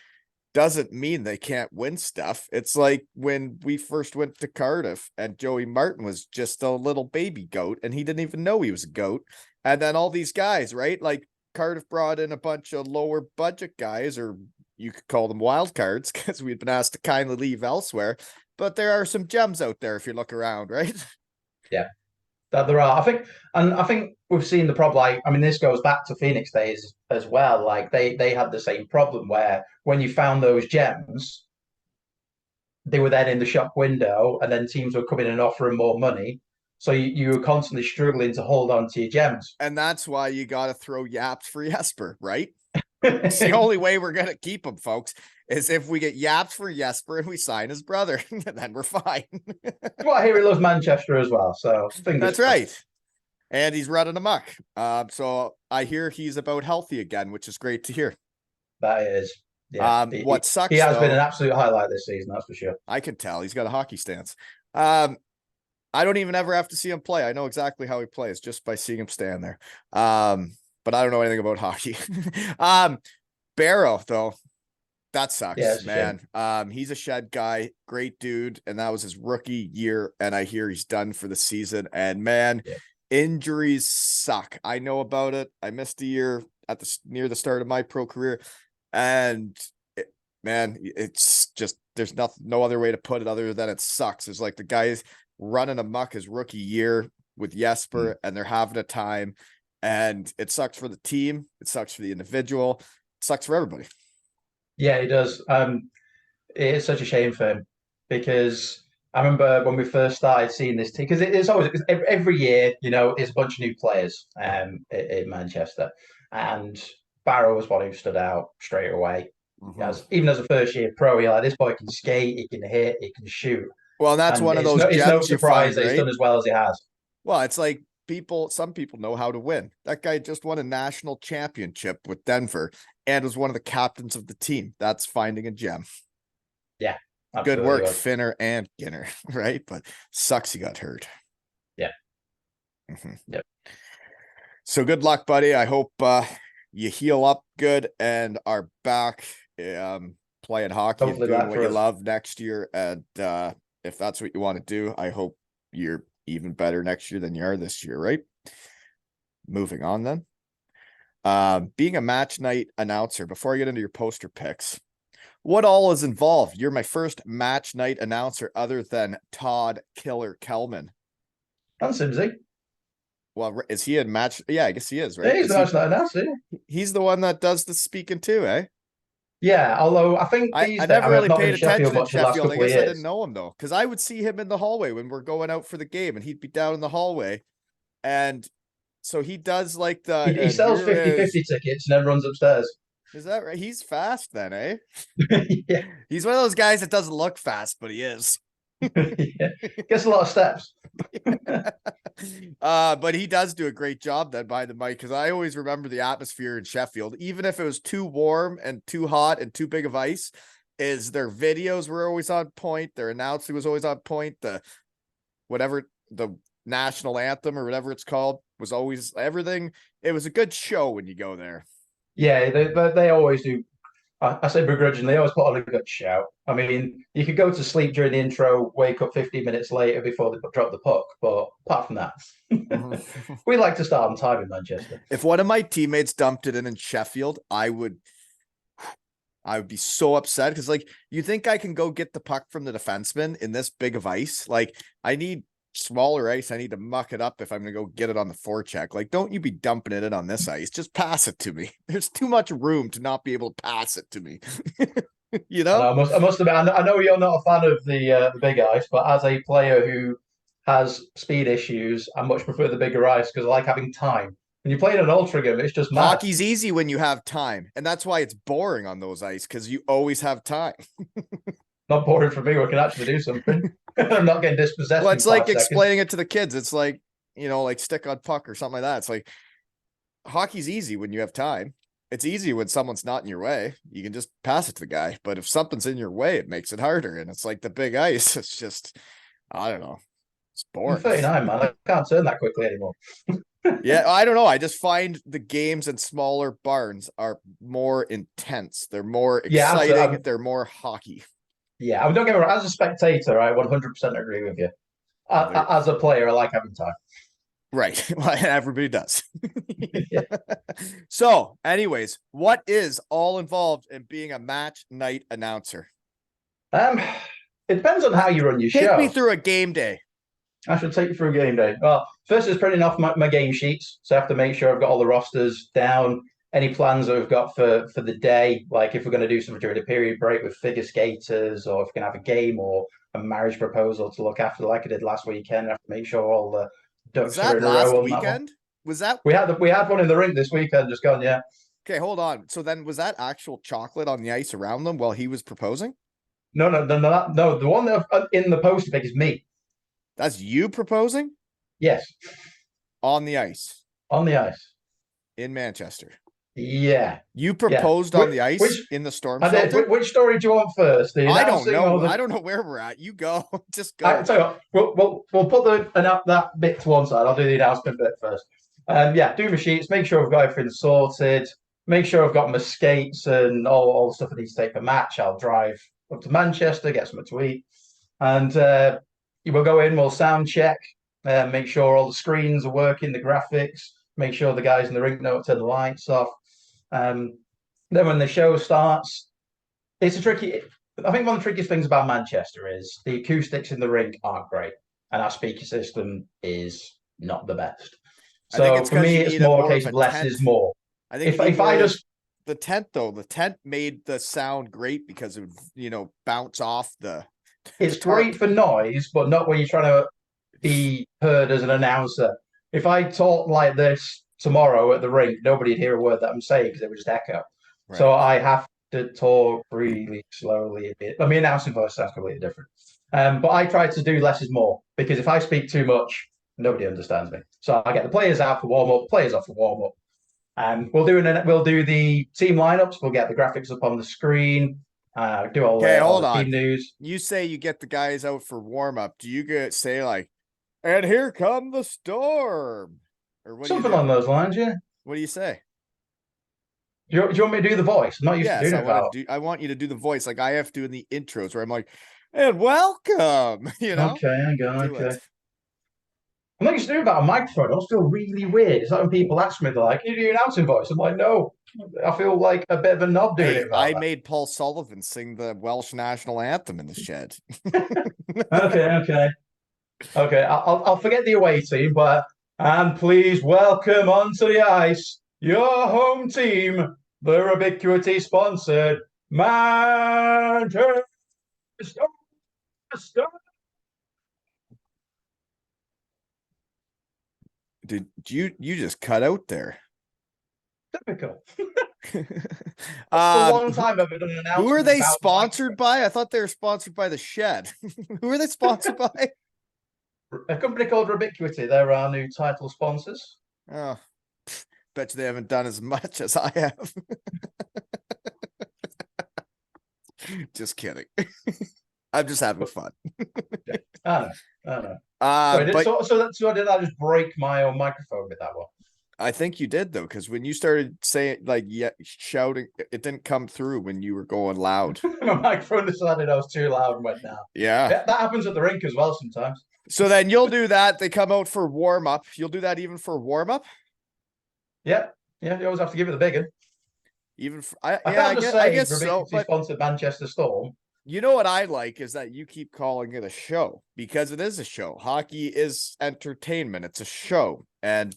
doesn't mean they can't win stuff. It's like when we first went to Cardiff and Joey Martin was just a little baby goat and he didn't even know he was a goat. And then all these guys, right? Like Cardiff brought in a bunch of lower budget guys, or you could call them wild cards because we'd been asked to kindly leave elsewhere. But there are some gems out there if you look around, right? Yeah, that there are. I think we've seen the problem. Like, I mean, this goes back to Phoenix days as well. Like they had the same problem where when you found those gems, they were then in the shop window, and then teams were coming and offering more money. So you were constantly struggling to hold on to your gems. And that's why you got to throw yaps for Jesper, right? It's the only way we're gonna keep him, folks, is if we get yaps for Jesper and we sign his brother, then we're fine. Well, I hear he loves Manchester as well, so fingers That's crossed. right. And he's running amok. So I hear he's about healthy again, which is great to hear. That is, yeah. What He sucks has been an though, absolute highlight this season, that's for sure. I can tell he's got a hockey stance. Um, I don't even ever have to see him play. I know exactly how he plays just by seeing him stand there. But I don't know anything about hockey. Barrow though, that Yeah, sucks, it's a shame. man. He's a shed guy, great dude, and that was his rookie year. And I hear he's done for the season. And man, Yeah. injuries suck. I know about it. I missed a year at the near the start of my pro career, and man, it's just there's no other way to put it other than it sucks. It's like the guys running amok his rookie year with Mm. Jesper, and they're having a time, and it sucks for the team. It sucks for the individual. It sucks for everybody. Yeah, he does. It's such a shame for him because I remember when we first started seeing this team because it's always every year, you know, it's a bunch of new players in Manchester, and Barrow was one who stood out straight away. Mhm. As even as a first year pro, you're like, this boy can skate, he can hit, he can shoot, Well, and that's and one of those it's no gems you surprise find, that he's right? done as well as he has. Well, it's like some people know how to win. That guy just won a national championship with Denver and was one of the captains of the team. That's finding a gem. Yeah, Good absolutely work, was. Finner and Ginner, right? But sucks he got hurt. Yeah, Mhm. yeah. So good luck, buddy. I hope you heal up good and are back playing hockey and Hopefully doing back what for you us. love next year. And if that's what you want to do, I hope you're even better next year than you are this year, right? Moving on then. Being a match night announcer, before I get into your poster picks, what all is involved? You're my first match night announcer other than Todd Killer Kelman. And Simsy, Well, is he in match? Yeah, I guess he is, yeah, right? he's Because the match night announcer. he's the one that does the speaking too, eh? Yeah, although I think I these days, I never mean, I've really not been paid to Sheffield attention in much the last Sheffield. I couple of guess I didn't years. know him though, because I would see him in the hallway when we're going out for the game, and he'd be down in the hallway, and so he does like the He and sells here 50-50 tickets and then runs upstairs. is that right? He's fast then, eh? Yeah. He's one of those guys that doesn't look fast, but he is. Yeah. Gets a lot of steps. But he does do a great job then by the mic because I always remember the atmosphere in Sheffield, even if it was too warm and too hot and too big of ice, is their videos were always on point, their announcing was always on point, the whatever the national anthem or whatever it's called was always everything. It was a good show when you go there. Yeah, they always do. I say begrudgingly, they always put on a good show. I mean, you could go to sleep during the intro, wake up 15 minutes later before they drop the puck. But apart from that, Mhm. we like to start on time in Manchester. If one of my teammates dumped it in Sheffield, I would be so upset because, like, you think I can go get the puck from the defenseman in this big of ice? Like, I need smaller ice. I need to muck it up if I'm gonna go get it on the forecheck. Like, don't you be dumping it in on this ice. Just pass it to me. There's too much room to not be able to pass it to me. You And know? I must admit, I know you're not a fan of the big ice, but as a player who has speed issues, I much prefer the bigger ice because I like having time. When you play in an ultra game, it's just mad. Hockey's easy when you have time, and that's why it's boring on those ice because you always have time. Not boring for me. We can actually do something. I'm not getting dispossessed Well, in it's like 5 seconds. explaining it to the kids. It's like, like stick on puck or something like that. It's like hockey's easy when you have time. It's easy when someone's not in your way. You can just pass it to the guy. But if something's in your way, it makes it harder. And it's like the big ice. It's just, I don't know. It's I'm boring. 39, man. I can't turn that quickly anymore. Yeah, I don't know. I just find the games in smaller barns are more intense. They're more Yeah, exciting. They're more hockey. yeah. Don't get me wrong. As a spectator, I 100% agree with you. Well, As a player, I like having time. right. Well, everybody does. Yeah. So, anyways, what is all involved in being a match night announcer? It depends on how you run your Take show. me through a game day. I should take you through game day. Well, first is printing off my game sheets. So I have to make sure I've got all the rosters down, any plans that we've got for the day. Like if we're going to do something during the period break with figure skaters, or if we're going to have a game or a marriage proposal to look after, like I did last weekend. I have to make sure all the Was ducks are that in a row last on that one. weekend? Was that We had one in the rink this weekend, just gone, yeah. okay? Hold on. So then, was that actual chocolate on the ice around them while he was proposing? No. The one that in the poster pic is me. That's you proposing Yes, on the ice on the ice. in Manchester. Yeah, You yeah. proposed on the ice Which in the storm I did. shelter. Which story do you want first? The I don't announcing know. or the? I don't know where we're at. You go. Just I go. tell you what, we'll put that bit to one side. I'll do the announcement bit first. Yeah, do my sheets. Make sure I've got everything sorted. Make sure I've got my skates and all the stuff I need to take for match. I'll drive up to Manchester, get something to eat, and we'll go in. We'll sound check. Make sure all the screens are working, the graphics. Make sure the guys in the rink know to turn the lights off. Then when the show starts, it's a tricky. I think one of the trickiest things about Manchester is the acoustics in the rink aren't great, and our speaker system is not the best. I think So it's for because me, you it's need a more a more case of a of less tent. is more. I think If I just the tent though, the tent made the sound great because it would, bounce off the it's tarp. great for noise, but not when you're trying to be heard as an announcer. If I talk like this tomorrow at the rink, nobody'd hear a word that I'm saying because it would just echo. Right. So I have to talk really slowly a bit. I mean, announcing voice sounds completely different. But I try to do less is more because if I speak too much, nobody understands me. So I get the players out for warm up, players off for warm up. And we'll do the team lineups. We'll get the graphics up on the screen. Do all hold the on. team news. You say you get the guys out for warm up. Do you say like, and here come the storm, or what? Something along those lines, yeah. What do you say? Do you want me to do the voice? I'm not used to Yes, doing it. I want you to do the voice like I have to do in the intros, where I'm like, and welcome. Okay, I go. Do Okay. it. I'm not used to doing that on microphone. I always feel really weird. It's like when people ask me, they're like, "You do your announcing voice?" I'm like, "No." I feel like a bit of a knob doing Hey, it. I made Paul Sullivan sing the Welsh national anthem in the shed. Okay. I'll forget the away team, but and please welcome onto the ice your home team, the Ubiquity sponsored Manchester. Did you just cut out there? Typical. A long time I've done an announcement. Who are they sponsored by? I thought they were sponsored by the Shed. Who are they sponsored by? A company called Ubiquity. They're our new title sponsors. Oh, bet you they haven't done as much as I have. Just kidding. I'm just having fun. I know. So did I just break my own microphone with that one? I think you did though, because when you started saying shouting, it didn't come through when you were going loud. My microphone decided I was too loud and went down. Yeah. That happens at the rink as well sometimes. So then you'll do that. They come out for warm up. You'll do that even for warm up. Yeah. You always have to give it the big one. Even for, I yeah, can't just I say guess so. ridiculously But sponsored Manchester Storm. you know what I like is that you keep calling it a show because it is a show. Hockey is entertainment. It's a show. And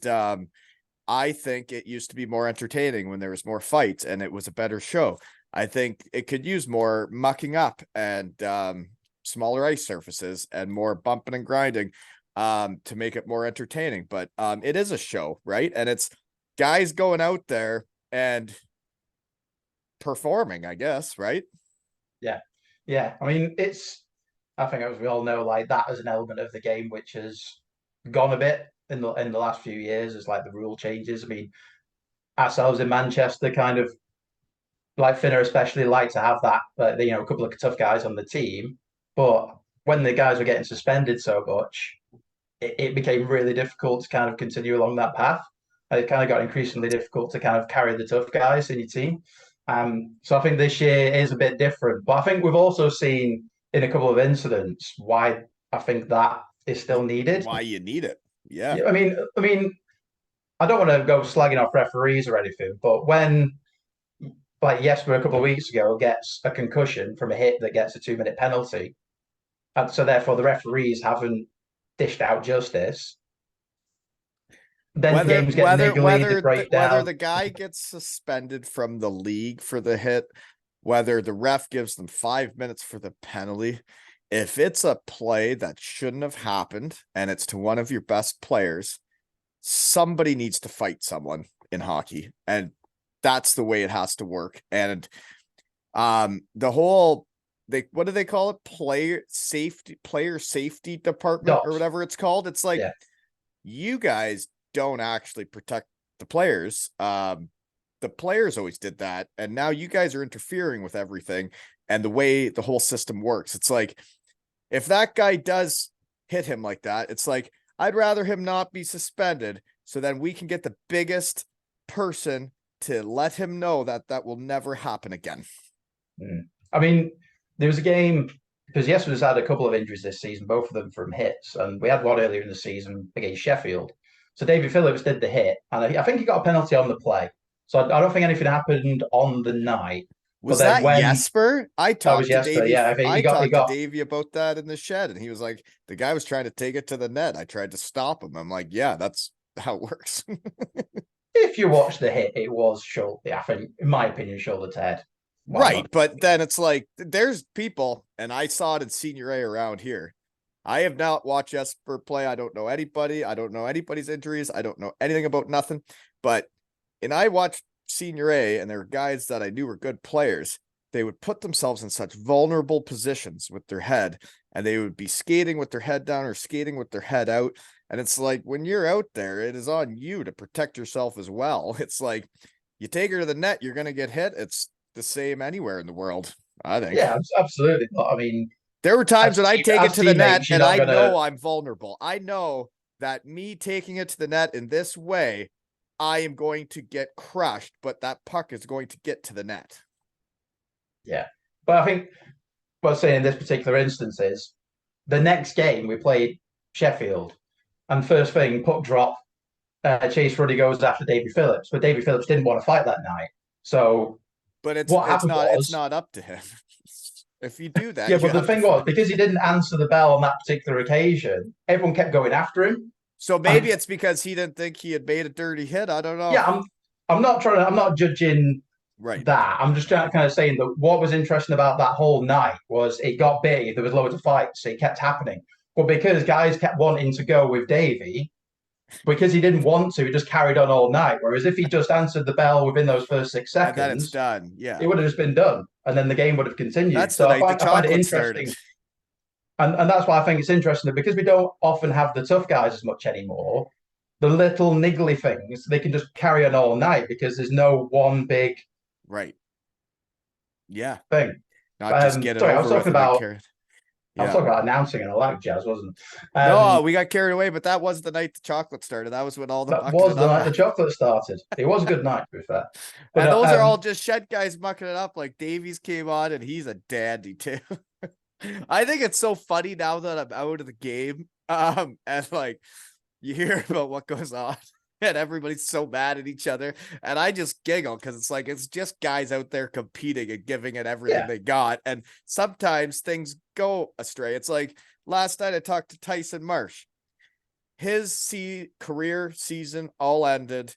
I think it used to be more entertaining when there was more fights and it was a better show. I think it could use more mucking up and smaller ice surfaces and more bumping and grinding to make it more entertaining. But it is a show, right? And it's guys going out there and performing, I guess, right? Yeah, yeah. I mean, it's. I think as we all know, like that is an element of the game which has gone a bit in the last few years as like the rule changes. I mean, ourselves in Manchester, kind of like Finner especially like to have that, but a couple of tough guys on the team. But when the guys were getting suspended so much, it became really difficult to kind of continue along that path. It kind of got increasingly difficult to kind of carry the tough guys in your team. So I think this year is a bit different. But I think we've also seen in a couple of incidents why I think that is still needed. Why you need it. Yeah. Yeah, I mean, I don't want to go slagging off referees or anything, but when like Jesper a couple of weeks ago gets a concussion from a hit that gets a 2-minute penalty, and so therefore the referees haven't dished out justice. Then games get niggly, they break Whether down. the guy gets suspended from the league for the hit, whether the ref gives them 5 minutes for the penalty, if it's a play that shouldn't have happened and it's to one of your best players, somebody needs to fight someone in hockey, and that's the way it has to work. And the whole what do they call it? Player safety department or Dots. whatever it's called. It's like Yeah. you guys don't actually protect the players. The players always did that, and now you guys are interfering with everything and the way the whole system works. It's like if that guy does hit him like that, it's like I'd rather him not be suspended so then we can get the biggest person to let him know that that will never happen again. I mean, there was a game because Jesper's had a couple of injuries this season, both of them from hits, and we had one earlier in the season against Sheffield. So David Phillips did the hit, and I think he got a penalty on the play. So I don't think anything happened on the night. But Was then that when Jesper? that was Jesper, yeah, I think I he talked to got Davey about that in the shed, and he was like, the guy was trying to take it to the net. I tried to stop him. I'm like, yeah, that's how it works. if you watch the hit, it was shoulder. I think, in my opinion, shoulder to head. Right. But then it's like there's people, and I saw it in senior A around here. I have not watched Jesper play. I don't know anybody. I don't know anybody's injuries. I don't know anything about nothing. But and I watched senior A, and there were guys that I knew were good players. They would put themselves in such vulnerable positions with their head, and they would be skating with their head down or skating with their head out. And it's like when you're out there, it is on you to protect yourself as well. It's like you take her to the net, you're going to get hit. It's the same anywhere in the world, I think. Yeah, absolutely. But I mean, there were times when I take it to the net and I know I'm vulnerable. I know that me taking it to the net in this way, I am going to get crushed, but that puck is going to get to the net. Yeah. But I think what I'm saying in this particular instance is the next game we played Sheffield, and first thing, puck drop, Chase Ruddy goes after Davy Phillips, but Davy Phillips didn't want to fight that night. So but what happened was it's not up to him. If you do that, yeah, but the thing was because he didn't answer the bell on that particular occasion, everyone kept going after him. So maybe it's because he didn't think he had made a dirty hit. I don't know. Yeah, I'm not judging right that. I'm just trying to kind of saying that what was interesting about that whole night was it got big. There was loads of fights. It kept happening. But because guys kept wanting to go with Davey, because he didn't want to, he just carried on all night. Whereas if he just answered the bell within those first 6 seconds, and then it's done. Yeah, it would have just been done, and then the game would have continued. That's so the night the I find it chocolate interesting, started. and that's why I think it's interesting that because we don't often have the tough guys as much anymore. The little niggly things they can just carry on all night because there's no one big right. Yeah, thing. not just get it sorry, over I was talking with. About yeah. I was talking about announcing and all that jazz, wasn't it? No, we got carried away, but that wasn't the night the chocolate started. That was when all the that was the night the chocolate started. It was a good night, to be fair. But and those are all just shed guys mucking it up. Like Davies came on, and he's a dandy too. I think it's so funny now that I'm out of the game. And like you hear about what goes on. and everybody's so mad at each other. And I just giggle because it's like it's just guys out there competing and giving it everything they got. And sometimes things go astray. It's like last night I talked to Tyson Marsh. His career season all ended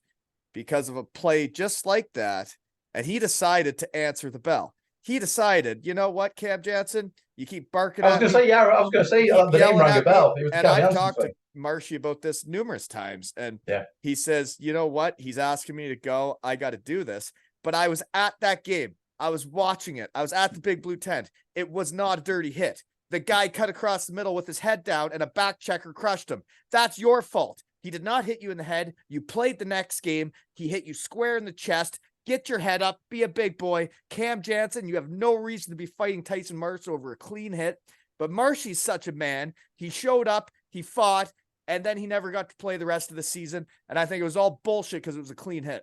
because of a play just like that. And he decided to answer the bell. He decided, you know what, Cam Jansen, you keep barking I was at going to me. say, yeah, I was going to say Keep the name yelling rang a at me. bell. It was the And Cam I've Jansen talked thing. to Marshy about this numerous times. And Yeah. he says, you know what? He's asking me to go. I got to do this. But I was at that game. I was watching it. I was at the big blue tent. It was not a dirty hit. The guy cut across the middle with his head down and a back checker crushed him. That's your fault. He did not hit you in the head. You played the next game. He hit you square in the chest. Get your head up. Be a big boy. Cam Jansen, you have no reason to be fighting Tyson Marsh over a clean hit. But Marshy's such a man. He showed up, he fought, and then he never got to play the rest of the season. And I think it was all bullshit because it was a clean hit.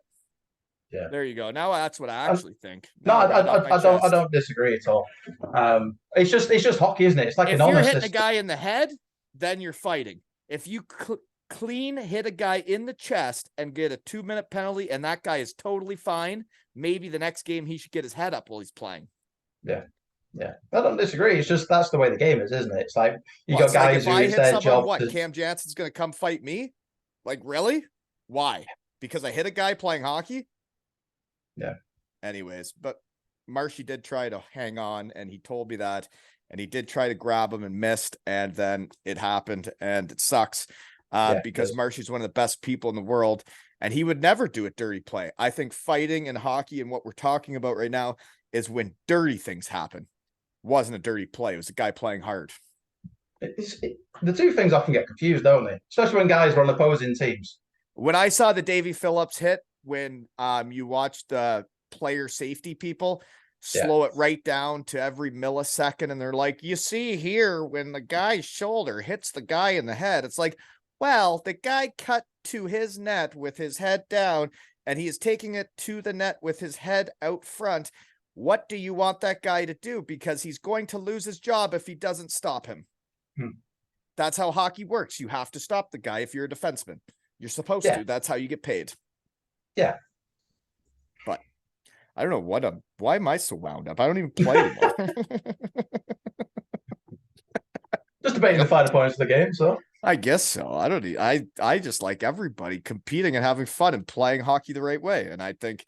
Yeah. There you go. Now that's what I actually think. No, Now I don't disagree at all. It's just hockey, isn't it? It's like if an honor you're hitting system. a guy in the head, then you're fighting. If you clean hit a guy in the chest and get a 2-minute penalty, and that guy is totally fine, maybe the next game he should get his head up while he's playing. Yeah. Yeah, I don't disagree. It's just that's the way the game is, isn't it? It's like you got guys who it's their job. What Cam Jansen's going to come fight me? Like really? Why? Because I hit a guy playing hockey? Yeah. Anyways, but Marshy did try to hang on, and he told me that, and he did try to grab him and missed, and then it happened, and it sucks because Marshy's one of the best people in the world, and he would never do a dirty play. I think fighting in hockey and what we're talking about right now is when dirty things happen. Wasn't a dirty play. It was a guy playing hard. The two things often get confused, don't they? Especially when guys are on opposing teams. When I saw the Davy Phillips hit, when you watched the player safety people slow it right down to every millisecond, and they're like, you see here when the guy's shoulder hits the guy in the head, it's like, well, the guy cut to his net with his head down, and he is taking it to the net with his head out front. What do you want that guy to do? Because he's going to lose his job if he doesn't stop him. That's how hockey works. You have to stop the guy if you're a defenseman. You're supposed to. That's how you get paid. Yeah. But I don't know why am I so wound up? I don't even play anymore. Just debating the finer points of the game, so I guess so. I just like everybody competing and having fun and playing hockey the right way. And I think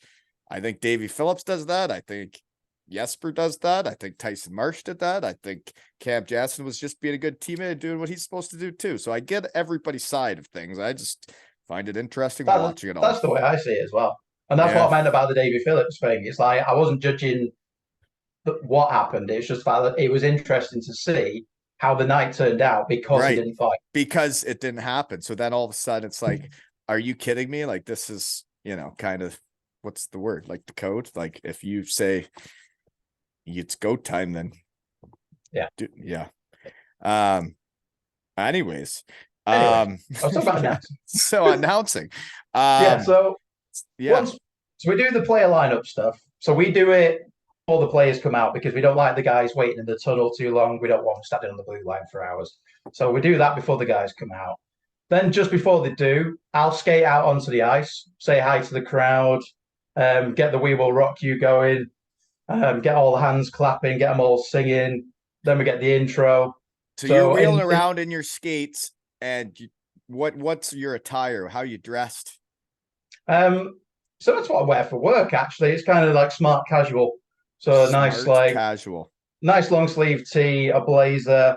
Davy Phillips does that. I think Jesper does that. I think Tyson Marsh did that. I think Cam Jansen was just being a good teammate and doing what he's supposed to do too. So I get everybody's side of things. I just find it interesting watching it all. That's the way I see it as well. And that's what I meant about the Davy Phillips thing. It's like I wasn't judging what happened. It's just that it was interesting to see how the night turned out because he didn't fight. Because it didn't happen. So then all of a sudden it's like, are you kidding me? Like this is, kind of what's the word? Like the code? Like if you say it's go time, then anyways, I was talking about announcing. So announcing. So we do the player lineup stuff. So we do it before the players come out because we don't like the guys waiting in the tunnel too long. We don't want them standing on the blue line for hours. So we do that before the guys come out. Then just before they do, I'll skate out onto the ice, say hi to the crowd, get the We Will Rock You going, get all the hands clapping, get them all singing. Then we get the intro. So you're wheeling around in your skates, and what's your attire? How you dressed? So that's what I wear for work. Actually, it's kind of like smart casual. So nice, like casual, nice long sleeve tee, a blazer,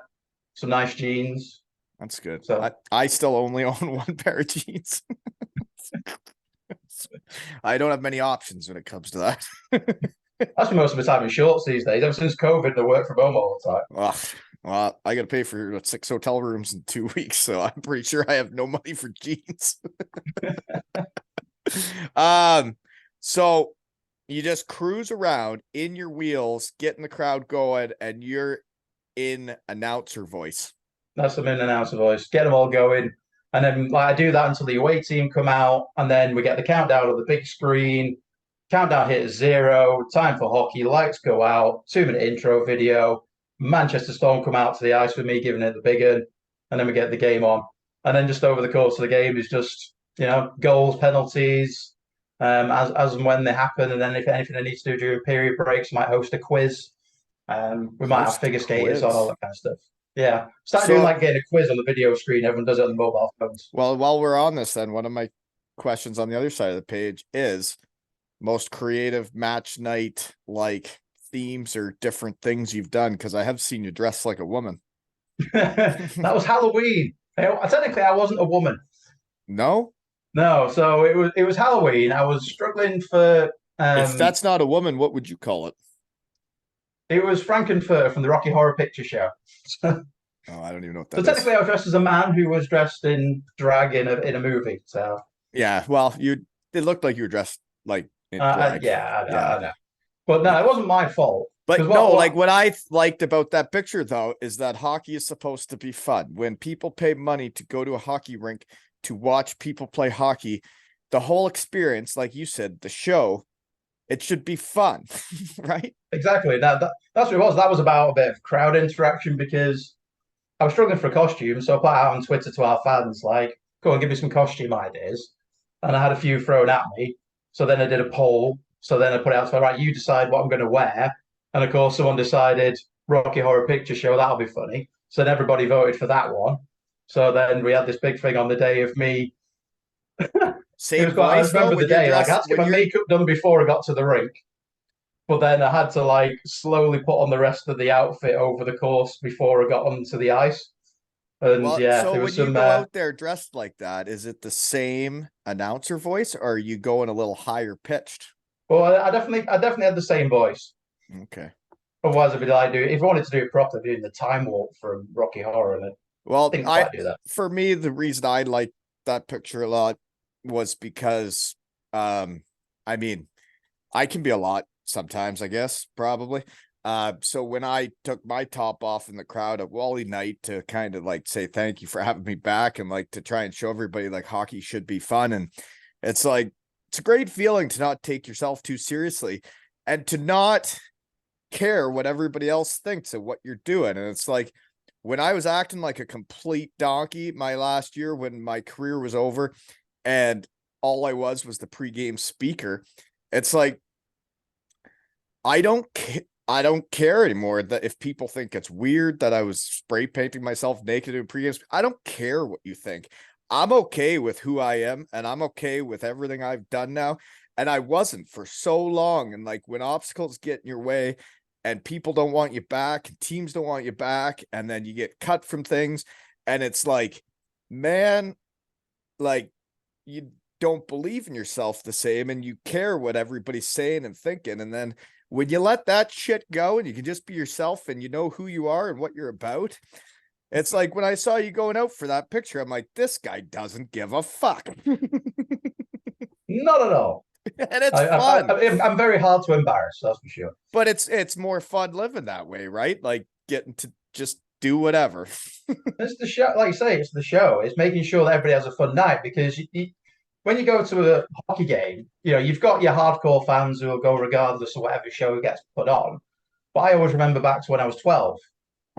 some nice jeans. That's good. So I still only own one pair of jeans. I don't have many options when it comes to that. I spend most of my time in shorts these days. Ever since COVID, I work from home all the time. Well, I got to pay for 6 hotel rooms in 2 weeks, so I'm pretty sure I have no money for jeans. So you just cruise around in your wheels, getting the crowd going, and you're in announcer voice. That's the in announcer voice. Get them all going. And then I do that until the away team come out, and then we get the countdown on the big screen. Countdown hit 0. Time for hockey. Lights go out. 2-minute intro video. Manchester Storm come out to the ice with me, giving it the big one, and then we get the game on. And then just over the course of the game is just goals, penalties, as and when they happen. And then if anything I need to do during period breaks, might host a quiz. We might have Host a figure skaters on, all quiz. that kind of stuff. Yeah. Start doing So, like getting a quiz on the video screen. Everyone does it on the mobile phones. well, while we're on this, then one of my questions on the other side of the page is most creative match night like themes or different things you've done, because I have seen you dress like a woman. That was Halloween. Technically, I wasn't a woman. No, No, so it was Halloween. I was struggling for if um that's not a woman, what would you call it? it was Frankenfurter from the Rocky Horror Picture Show. So Oh, I don't even know what that technically is. I was dressed as a man who was dressed in drag in a movie. So Yeah, well, it looked like you were dressed like in drag. yeah, Yeah. I know. But no, it wasn't my fault. Because But what no, what like what I liked about that picture though is that hockey is supposed to be fun. When people pay money to go to a hockey rink to watch people play hockey, the whole experience, like you said, the show, it should be fun, right? exactly that's what it was. That was about a bit of crowd interaction because I was struggling for a costume, so I put out on Twitter to our fans, like, go and give me some costume ideas. And I had a few thrown at me. So then I did a poll. So then I put it out to, right, you decide what I'm going to wear. And of course, someone decided Rocky Horror Picture Show, that'll be funny. So then everybody voted for that one. So then we had this big thing on the day of me. Same I voice though remember the when you're day, like I dressed had to get when my you're makeup done before I got to the rink. But then I had to like slowly put on the rest of the outfit over the course before I got onto the ice. And well, yeah, so there when was you some go out there dressed like that, is it the same announcer voice or are you going a little higher pitched? well, I definitely had the same voice. Okay. Otherwise, I'd be like, if I wanted to do it properly, I'd be doing the time warp from Rocky Horror, and I Well, didn't quite do that. for me, the reason I like that picture a lot was because, I mean, I can be a lot sometimes, I guess, probably. So when I took my top off in the crowd at Wally night to kind of like say thank you for having me back and like to try and show everybody like hockey should be fun. And it's like, it's a great feeling to not take yourself too seriously and to not care what everybody else thinks of what you're doing. And it's like when I was acting like a complete donkey my last year when my career was over and all I was the pregame speaker, it's like I don't care anymore that if people think it's weird that I was spray painting myself naked in pregame. I don't care what you think. I'm okay with who I am and I'm okay with everything I've done now. And I wasn't for so long. And like when obstacles get in your way and people don't want you back, and teams don't want you back, and then you get cut from things, and it's like, man, like you don't believe in yourself the same and you care what everybody's saying and thinking. And then when you let that shit go and you can just be yourself and you know who you are and what you're about, it's like when I saw you going out for that picture, I'm like, this guy doesn't give a fuck. Not at all. And it's fun. I'm very hard to embarrass, that's for sure. But it's more fun living that way, right? Like getting to just do whatever. It's the show, like you say, it's the show. It's making sure that everybody has a fun night because when you go to a hockey game, you've got your hardcore fans who will go regardless of whatever show gets put on. But I always remember back to when I was 12,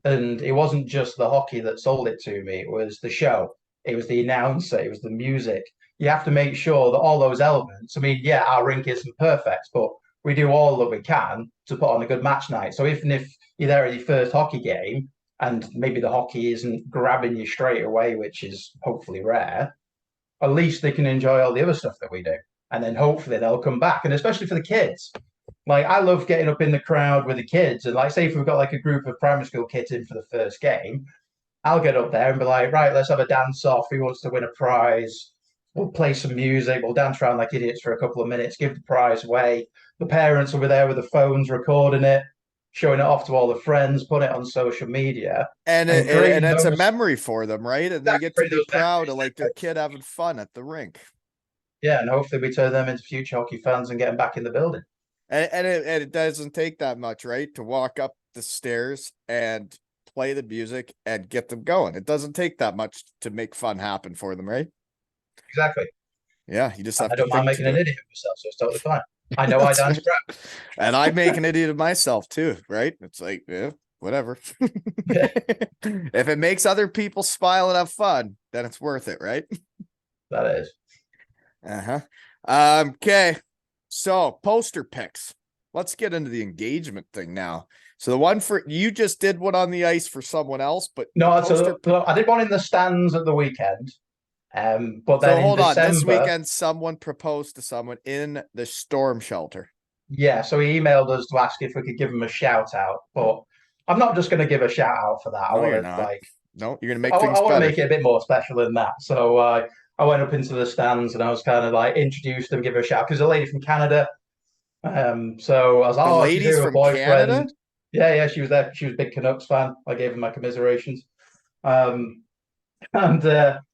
and it wasn't just the hockey that sold it to me, it was the show, it was the announcer, it was the music. You have to make sure that all those elements, I mean, yeah, our rink isn't perfect, but we do all that we can to put on a good match night. So even if you're there at your first hockey game and maybe the hockey isn't grabbing you straight away, which is hopefully rare, at least they can enjoy all the other stuff that we do. And then hopefully they'll come back. And especially for the kids. Like I love getting up in the crowd with the kids. And like say if we've got like a group of primary school kids in for the first game, I'll get up there and be like, right, let's have a dance off. Who wants to win a prize? We'll play some music. We'll dance around like idiots for a couple of minutes, give the prize away. The parents will be there with the phones recording it, showing it off to all the friends, putting it on social media, And and creating it's a those, memory for them, right? And they get to creating be those proud of memories. like their kid having fun at the rink. Yeah, and hopefully we turn them into future hockey fans and get them back in the building. And it doesn't take that much, right? To walk up the stairs and play the music and get them going. It doesn't take that much to make fun happen for them, right? Exactly. Yeah, you just And have I to don't mind think to making do an it. idiot of myself, so it's totally fine. I know I That's dance right. crap. And I make an idiot of myself too, right? It's like, yeah, whatever. If it makes other people smile and have fun, then it's worth it, right? That is. Uh-huh. Okay. So poster picks. Let's get into the engagement thing now. So the one for you just did one on the ice for someone else, but the No, poster. so I did one in the stands at the weekend. But So then in hold on. This December, weekend, someone proposed to someone in the storm shelter. yeah, so he emailed us to ask if we could give him a shout out. But I'm not just going to give a shout out for that. I No, want you're to not. like, No, you're gonna I, make I things want to better. make it a bit more special than that. So I went up into the stands and I was kind of like introduced them, give her a shout because a lady from Canada. So I was, The oh, she's ladies here with a from Canada. boyfriend. Yeah, yeah, she was there. She was a big Canucks fan. I gave her my commiserations. Um, and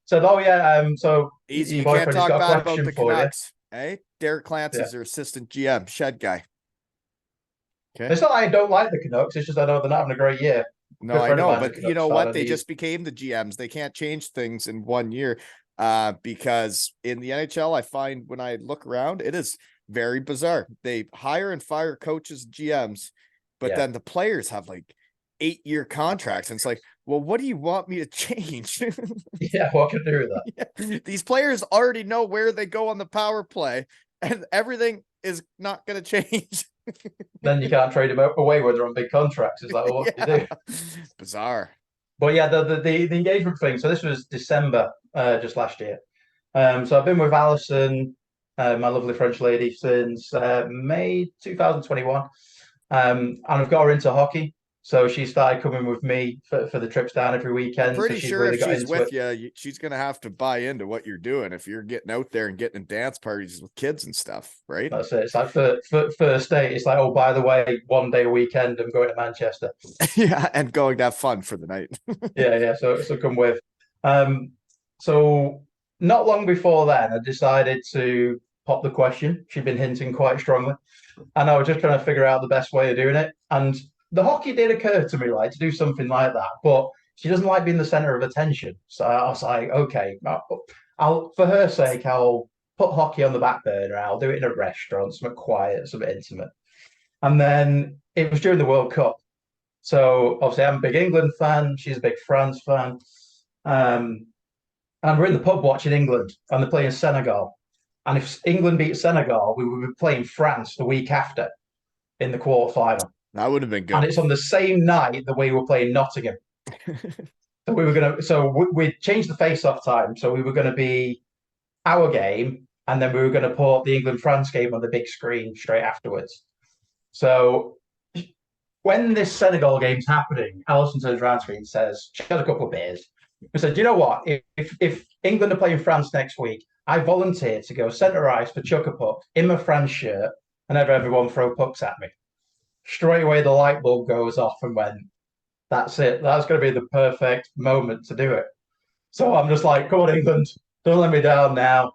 said, oh yeah, so Easy. your You can't boyfriend has talk got a bad about question the for you. Canucks. Hey, Derek Yeah. Clancy's their assistant GM, shed guy. Okay. It's not I don't like the Canucks. It's just I know they're not having a great year. No, Good I friend of know, mine's a but you Canucks know fan, what? and They he's just became the GMs. They can't change things in 1 year. Because in the NHL, I find when I look around, it is very bizarre. They hire and fire coaches, GMs, but yeah, then the players have like 8-year contracts. And it's like, well, what do you want me to change? yeah. What can I do with that? Yeah. These players already know where they go on the power play, and everything is not going to change. Then you can't trade them away when they're on big contracts. It's like, well, what do you Yeah. do? Bizarre. But yeah, the engagement thing. So this was December, just last year. So I've been with Alison, my lovely French lady, since May 2021. And I've got her into hockey. So she started coming with me for the trips down every I'm weekend. So pretty she's sure really if got she's into it. with you, she's going to have to buy into what you're doing if you're getting out there and getting in dance parties with kids and stuff, right? That's it. It's like for first date, it's like, oh, by the way, 1 day a weekend, I'm going to Manchester. Yeah, and going to have fun for the night. Yeah, yeah. So come with. Um, so not long before then, I decided to pop the question. She'd been hinting quite strongly, and I was just trying to figure out the best way of doing it. And the hockey did occur to me, like to do something like that, but she doesn't like being the center of attention. So I was like, okay, I'll for her sake, I'll put hockey on the back burner. I'll do it in a restaurant, something quiet, something intimate. And then it was during the World Cup. So obviously, I'm a big England fan. She's a big France fan. Um, and we're in the pub watching England, and they're playing Senegal. And if England beat Senegal, we would be playing France the week after in the quarter final. That would have been And good. it's on the same night that we were playing Nottingham. So we were gonna, so we changed the face-off time. So we were going to be our game, and then we were going to put the England France game on the big screen straight afterwards. So when this Senegal game's happening, Alison turns around to me and says, she had a couple of beers. I said, you know what? If England are playing France next week, I volunteered to go centre ice for chuck a puck in my France shirt and have everyone throw pucks at me. Straight away, the light bulb goes off and went, that's it. That's going to be the perfect moment to do it. So I'm just like, come on, England, don't let me down now.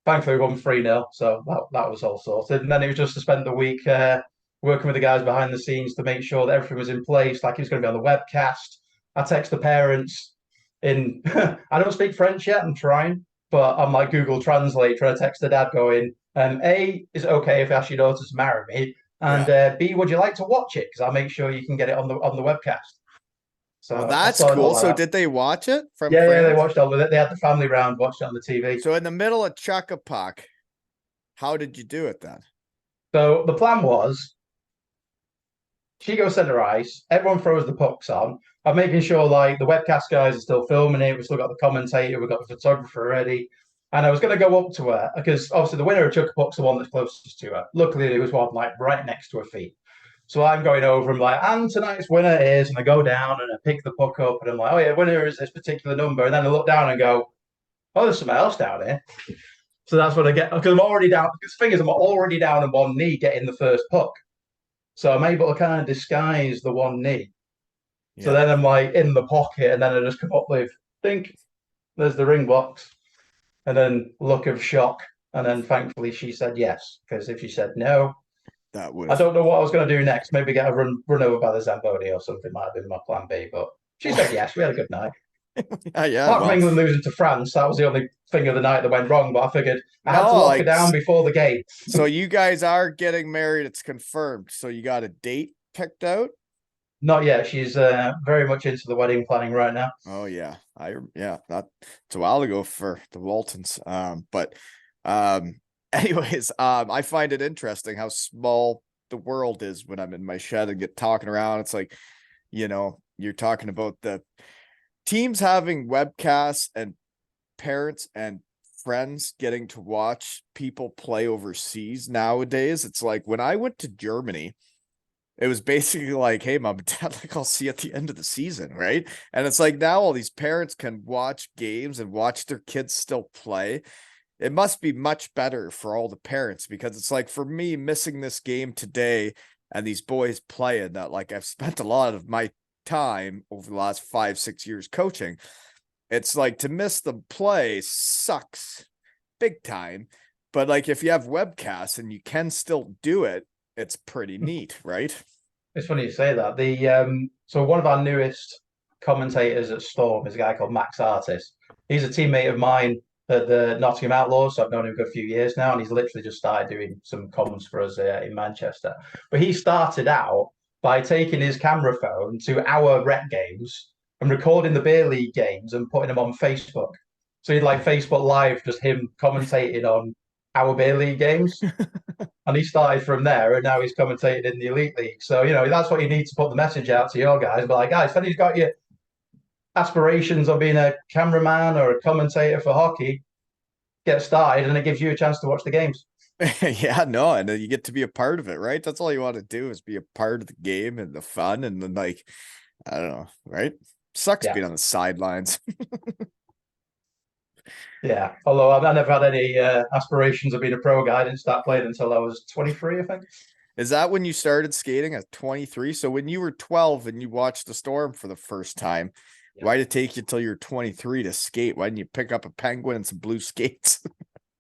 Thankfully, we won 3-0. So that was all sorted. And then it was just to spend the week working with the guys behind the scenes to make sure that everything was in place, like he was going to be on the webcast. I text the parents in, I don't speak French yet, I'm trying, but I'm like Google Translate trying to text the dad going, A, is it okay if I ask your daughter to marry me? And Yeah. B, would you like to watch it? Because I'll make sure you can get it on the webcast. Well, So I that's saw it all cool. like So that. did they watch it from Yeah, yeah, they France? watched all of it. They had the family round, watched it on the TV. So in the middle of Chuck-a-Puck, how did you do it then? So the plan was she goes center ice, everyone throws the pucks on. I'm making sure like the webcast guys are still filming it. We've still got the commentator, we've got the photographer ready. And I was going to go up to her because obviously the winner of Chuck Puck's the one that's closest to her. Luckily, there was one like right next to her feet. So I'm going over and like, and tonight's winner is, and I go down and I pick the puck up and I'm like, oh yeah, winner is this particular number. And then I look down and go, oh, there's something else down here. So that's what I get because I'm already down. Because the thing is, I'm already down on one knee getting the first puck. So I'm able to kind of disguise the one knee. So Yeah, then I'm like in the pocket, and then I just come up with, think, there's the ring box, and then look of shock. And then thankfully she said yes, because if she said no, that would I have. don't know what I was going to do next. Maybe get a run over by the Zamboni or something might have been my plan B. But she said yes. We had a good night. Yeah, yeah. Apart from Well, England losing to France, that was the only thing of the night that went wrong. But I figured I had to no, lock her like, down before the game. so you guys are getting married. It's confirmed. So you got a date picked out? Not yet. She's very much into the wedding planning right now. Oh yeah. Yeah, that it's a while ago for the Waltons. But Anyways, I find it interesting how small the world is when I'm in my shed and get talking around. It's like, you're talking about the teams having webcasts and parents and friends getting to watch people play overseas nowadays. It's like when I went to Germany, it was basically like, hey, mom and dad, like I'll see you at the end of the season, right? And it's like now all these parents can watch games and watch their kids still play. It must be much better for all the parents because it's like for me missing this game today and these boys playing that, like I've spent a lot of my time over the last 5-6 years coaching. It's like to miss them play sucks big time. But like if you have webcasts and you can still do it, it's pretty neat, right? It's funny you say that. So one of our newest commentators at Storm is a guy called Max Artis. He's a teammate of mine at the Nottingham Outlaws, so I've known him for a few years now, and he's literally just started doing some comments for us in Manchester. But he started out by taking his camera phone to our rec games and recording the beer league games and putting them on Facebook. So he'd like Facebook Live, just him commentating on our beer league games. And he started from there, and now he's commentated in the Elite League. So, that's what you need to put the message out to your guys. But like, guys, if anybody's got your aspirations of being a cameraman or a commentator for hockey, get started, and it gives you a chance to watch the games. Yeah, no, and you get to be a part of it, right? That's all you want to do is be a part of the game and the fun, and then like, I don't know, right? Sucks being on the sidelines. Yeah, although I never had any aspirations of being a pro guy. I didn't start playing until I was 23, I think. Is that when you started skating at 23? So when you were 12 and you watched the Storm for the first time, why did it take you till you're 23 to skate? Why didn't you pick up a penguin and some blue skates?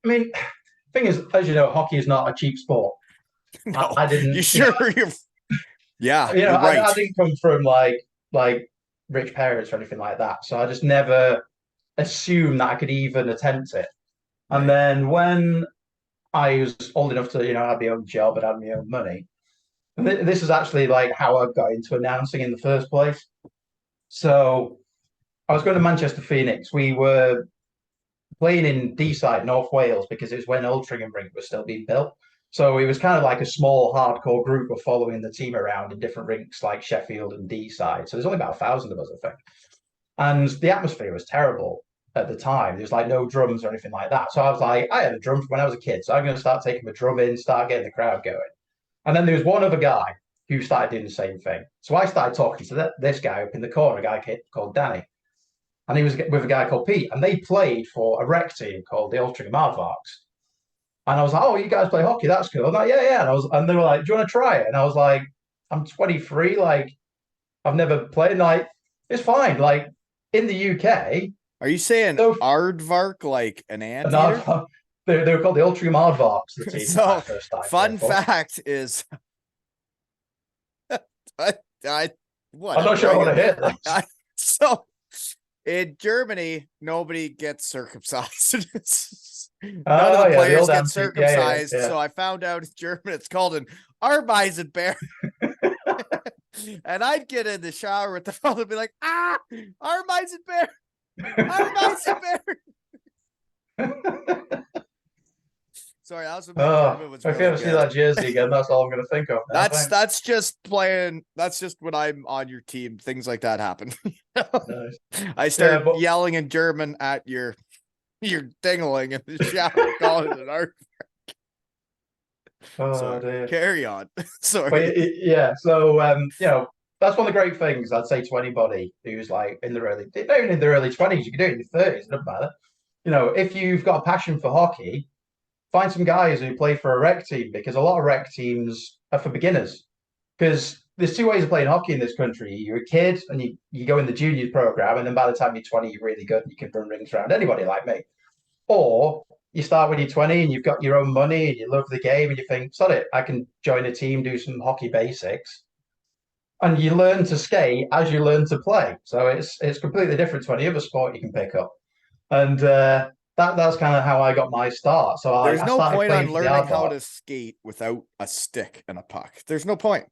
I mean, thing is, as you know, hockey is not a cheap sport. No, I didn't. You sure? Yeah, you're right. I didn't come from like rich parents or anything like that, so I just never assumed that I could even attempt it. Right. And then when I was old enough to, have my own job and have my own money, and this is actually like how I got into announcing in the first place. So I was going to Manchester Phoenix. We were playing in Deeside, North Wales, because it was when Altrincham Rink was still being built. So it was kind of like a small hardcore group of following the team around in different rinks like Sheffield and Deeside. So there's only about 1,000 of us, I think. And the atmosphere was terrible at the time. There was like no drums or anything like that. So I was like, I had a drum from when I was a kid. So I'm going to start taking my drum in, start getting the crowd going. And then there was one other guy who started doing the same thing. So I started talking to this guy up in the corner, a guy called Danny. And he was with a guy called Pete. And they played for a rec team called the Altrincham Aardvarks. And I was like, oh, you guys play hockey? That's cool. I'm like, yeah, yeah. And they were like, do you want to try it? And I was like, I'm 23. Like, I've never played. Like, it's fine. Like, in the UK. Are you saying aardvark like an anteater? They were called the Altrincham Aardvarks, the team. So, fun fact is, I'm not sure I want to hear this. So, in Germany, nobody gets circumcised. None of the players get circumcised. Yeah. So I found out in German it's called an Ameisenbär. And I'd get in the shower with the fellow and be like, Ameisenbär. Ameisenbär. Sorry, that was what was if you ever see that jersey again, that's all I'm going to think of. Now, that's just playing. That's just when I'm on your team. Things like that happen. Nice. I started yelling in German at your dingling in the shower, calling it an art. Dear. Carry on. Sorry. But so that's one of the great things I'd say to anybody who's like not even in their early 20s. You can do it in your 30s. It doesn't matter. If you've got a passion for hockey, find some guys who play for a rec team, because a lot of rec teams are for beginners. Because there's two ways of playing hockey in this country. You're a kid and you go in the juniors program, and then by the time you're 20, you're really good and you can run rings around anybody like me. Or you start when you're 20 and you've got your own money and you love the game and you think, sod it, I can join a team, do some hockey basics. And you learn to skate as you learn to play. So it's completely different to any other sport you can pick up. And that's kind of how I got my start. So there's no point on learning how to skate without a stick and a puck. There's no point.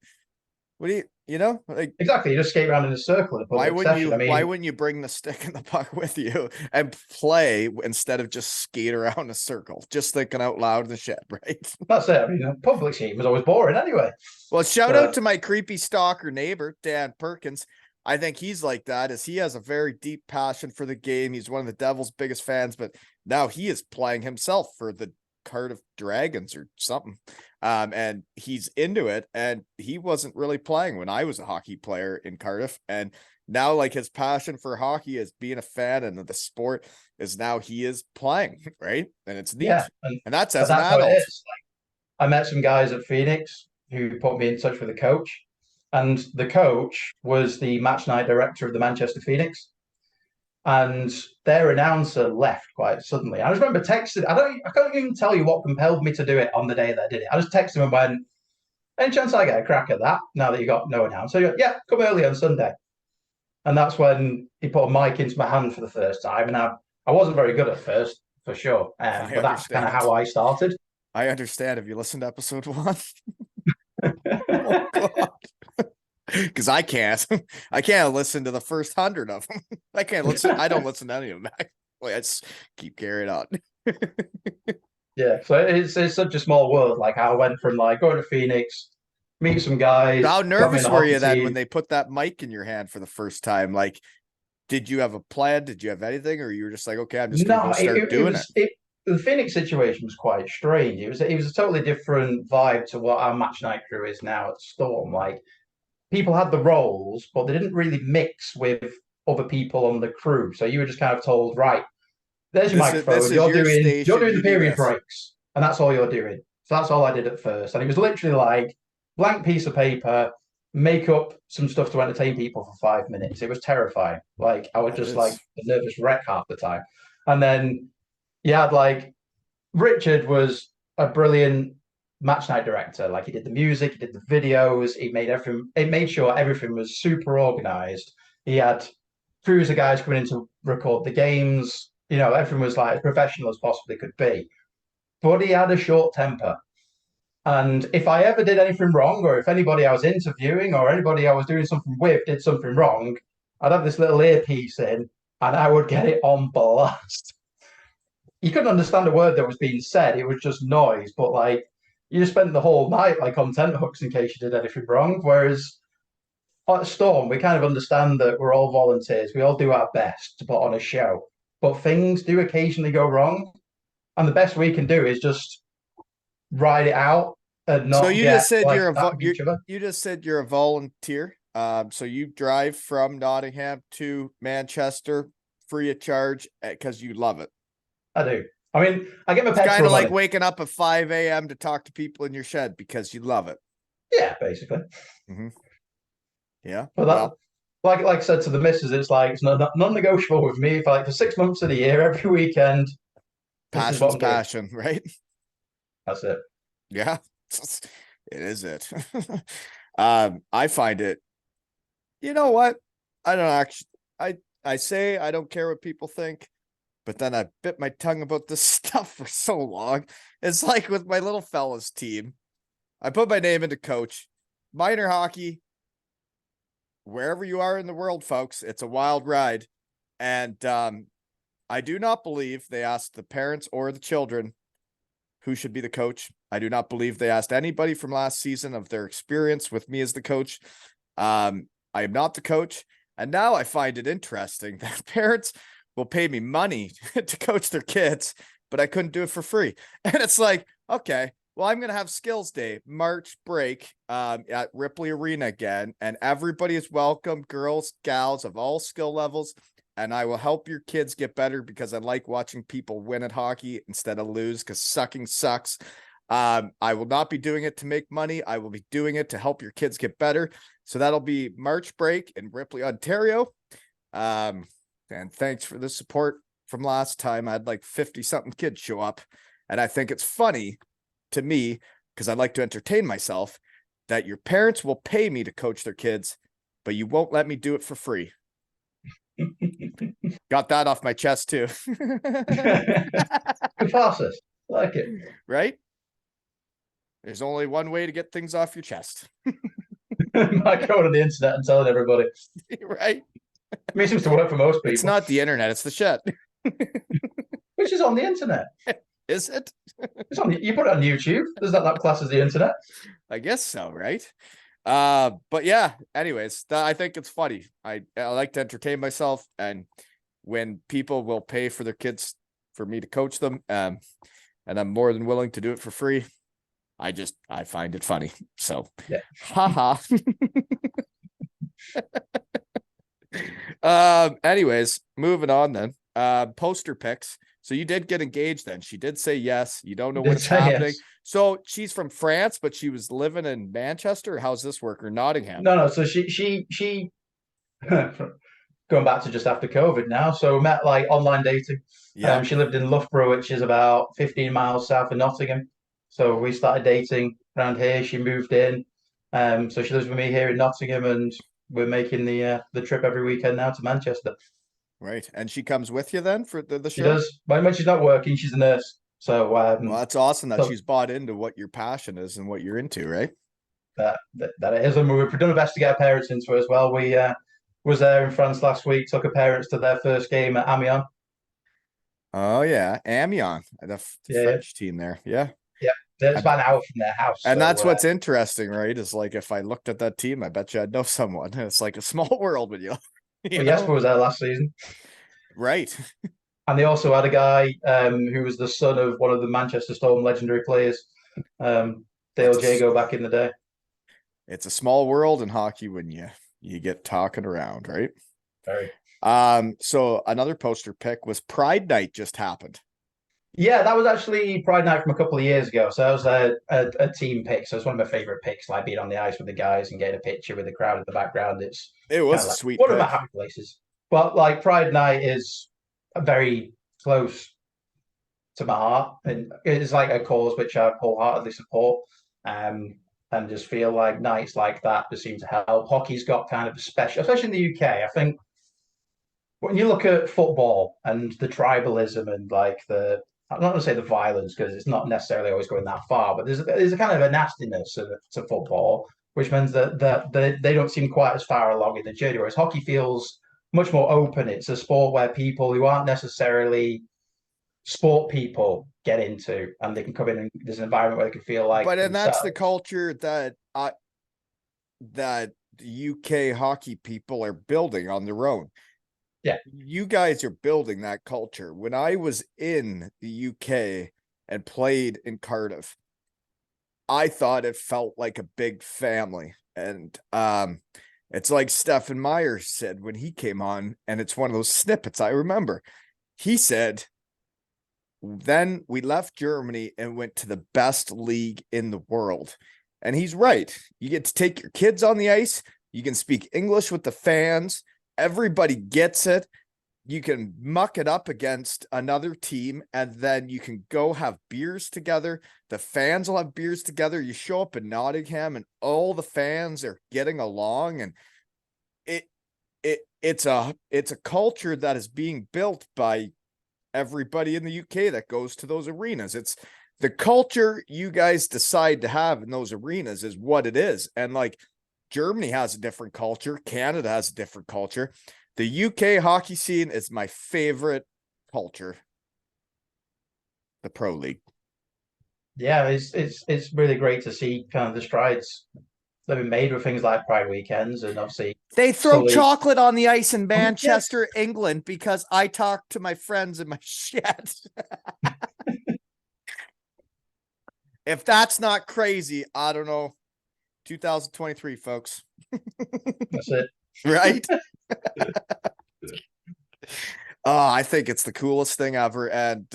What do you You know, like Exactly. You just skate around in a circle in a public session. I why mean, wouldn't you bring the stick and the puck with you and play instead of just skate around a circle? Just thinking out loud in the shed, right? that's it. I mean, public skating was always boring anyway. Well, shout out But to my creepy stalker neighbor, Dan Perkins. I think he's like that, as he has a very deep passion for the game. He's one of the Devils' biggest fans, but now he is playing himself for the Cardiff Dragons or something. And he's into it. And he wasn't really playing when I was a hockey player in Cardiff. And now, like, his passion for hockey is being a fan and the sport is now he is playing, right? And it's neat. yeah, And that's but as an that's how it adult. is. I met some guys at Phoenix who put me in touch with the coach, and the coach was the match night director of the Manchester Phoenix. And their announcer left quite suddenly. I just remember texting. I can't even tell you what compelled me to do it on the day that I did it. I just texted him and went, "Any chance I get a crack at that? Now that you got no announcer?" He goes, "Yeah, come early on Sunday." And that's when he put a mic into my hand for the first time. And I wasn't very good at first, for sure. I But that's kind of understand. how I started. I understand. Have you listened to episode 1? Oh God. Because I can't. I can't listen to the first 100 of them. I can't listen. I don't listen to any of them. Let's keep carrying on. Yeah, so it's such a small world. Like I went from like going to Phoenix, meet some guys, How got me in nervous the were hockey you then when team. they put that mic in your hand for the first time? Like, did you have a plan? Did you have anything, or you were just like, okay, I'm just gonna go No, start doing it? the Phoenix situation was quite strange. It was a totally different vibe to what our match night crew is now at Storm. Like people had the roles, but they didn't really mix with other people on the crew. So you were just kind of told, right, there's your This microphone. is your You're station. doing the You do period this. breaks, and that's all you're doing. So that's all I did at first. And it was literally like blank piece of paper, make up some stuff to entertain people for 5 minutes. It was terrifying. Like I was That just like is. a nervous wreck half the time. And then you had like Richard was a brilliant match night director. Like he did the music, he did the videos, he made everything. It made sure everything was super organized. He had crews of guys coming in to record the games. You know, everything was like as professional as possibly could be. But he had a short temper. And if I ever did anything wrong, or if anybody I was interviewing or anybody I was doing something with did something wrong, I'd have this little earpiece in and I would get it on blast. You couldn't understand a word that was being said. It was just noise. But like you just spent the whole night like on tent hooks in case you did anything wrong. Whereas at Storm, we kind of understand that we're all volunteers. We all do our best to put on a show. But things do occasionally go wrong. And the best we can do is just ride it out and So not you just get said like that with each other. you just said you're a volunteer. So you drive from Nottingham to Manchester free of charge because you love it. I do. I mean, I get my It's kind petrol of like money. waking up at 5 a.m. to talk to people in your shed because you love it. Yeah, basically. Mm-hmm. Yeah. But that, Well, like I said to the missus, it's like it's non-negotiable with me. For like for 6 months of the year, every weekend, this is what passion's I'm doing. passion, right? That's it. Yeah. It is it. I find it, you know what? I don't actually, I say I don't care what people think, but then I bit my tongue about this stuff for so long. It's like with my little fellas team, I put my name into coach. Minor hockey, wherever you are in the world, folks, it's a wild ride. And I do not believe they asked the parents or the children who should be the coach. I do not believe they asked anybody from last season of their experience with me as the coach. I am not the coach. And now I find it interesting that parents will pay me money to coach their kids, but I couldn't do it for free. And it's like, okay, well, I'm going to have skills day, March break at Ripley Arena again. And everybody is welcome, girls, gals of all skill levels. And I will help your kids get better because I like watching people win at hockey instead of lose because sucking sucks. I will not be doing it to make money. I will be doing it to help your kids get better. So that'll be March break in Ripley, Ontario. And thanks for the support from last time. I had like 50 something kids show up. And I think it's funny to me, because I like to entertain myself, that your parents will pay me to coach their kids, but you won't let me do it for free. Got that off my chest too. Catharsis. Like it. Right? There's only one way to get things off your chest. Like going on the internet and telling everybody. Right? I mean, it seems to work for most It's people. not the internet, it's the shed. Which is on the internet. Is it? It's on. You put it on YouTube. There's that class as the internet. I guess so, right? But yeah, anyways, I think it's funny. I like to entertain myself, and when people will pay for their kids for me to coach them, and I'm more than willing to do it for free, I find it funny. So Yeah. haha. Anyways, moving on then. Poster pics. So you did get engaged then. She did say yes. You don't know when it's happening. Yes. So she's from France, but she was living in Manchester. How's this work? Or Nottingham? No, no. So she going back to just after COVID now. So we met like online dating. Yeah. She lived in Loughborough, which is about 15 miles south of Nottingham. So we started dating around here. She moved in. So she lives with me here in Nottingham, and we're making the trip every weekend now to Manchester. Right. And she comes with you then for the She show? does. When she's not working, she's a nurse. So Well, that's awesome that so she's bought into what your passion is and what you're into, right? that it is, and we've done our best to get our parents into it as well. We was there in France last week. Took our parents to their first game at Amiens. Oh yeah, Amiens, the Yeah, yeah, French team there. Yeah. yeah. It's And, about an hour from their house. and So that's what's interesting, right? Is like if I looked at that team, I bet you I'd know someone. It's like a small world when you you well, know? Jesper was there last season. Right. And they also had a guy who was the son of one of the Manchester Storm legendary players, Dale Jago, back in the day. It's a small world in hockey when you get talking around, right? Very. So another poster pick was Pride Night just happened. Yeah, that was actually Pride Night from a couple of years ago. So that was a team pick. So it's one of my favorite picks, like being on the ice with the guys and getting a picture with the crowd in the background. It's It kind was of a like sweet one of my pick. happy places. But like Pride Night is very close to my heart, and it's like a cause which I wholeheartedly support. And just feel like nights like that just seem to help. Hockey's got kind of a special, especially in the UK. I think when you look at football and the tribalism and like I'm not going to say the violence because it's not necessarily always going that far, but there's a kind of a nastiness to football, which means that they don't seem quite as far along in the journey. Whereas hockey feels much more open. It's a sport where people who aren't necessarily sport people get into, and they can come in and there's an environment where they can feel like But and that's the themselves. culture that the UK hockey people are building on their own. Yeah. You guys are building that culture. When I was in the UK and played in Cardiff, I thought it felt like a big family. And it's like Stephen Meyer said when he came on, and it's one of those snippets I remember. He said, then we left Germany and went to the best league in the world. And he's right. You get to take your kids on the ice. You can speak English with the fans. Everybody gets it. You can muck it up against another team, and then you can go have beers together. The fans will have beers together. You show up in Nottingham and all the fans are getting along, and it's a culture that is being built by everybody in the UK that goes to those arenas. It's the culture you guys decide to have in those arenas is what it is. And like Germany has a different culture, Canada has a different culture. The UK hockey scene is my favorite culture. The Pro League. Yeah, it's really great to see kind of the strides that have been made with things like Pride weekends, and obviously They throw slowly. chocolate on the ice in Yes. Manchester, England, because I talked to my friends in my shed. If that's not crazy, I don't know. 2023, folks. That's it. Right? I think it's the coolest thing ever. And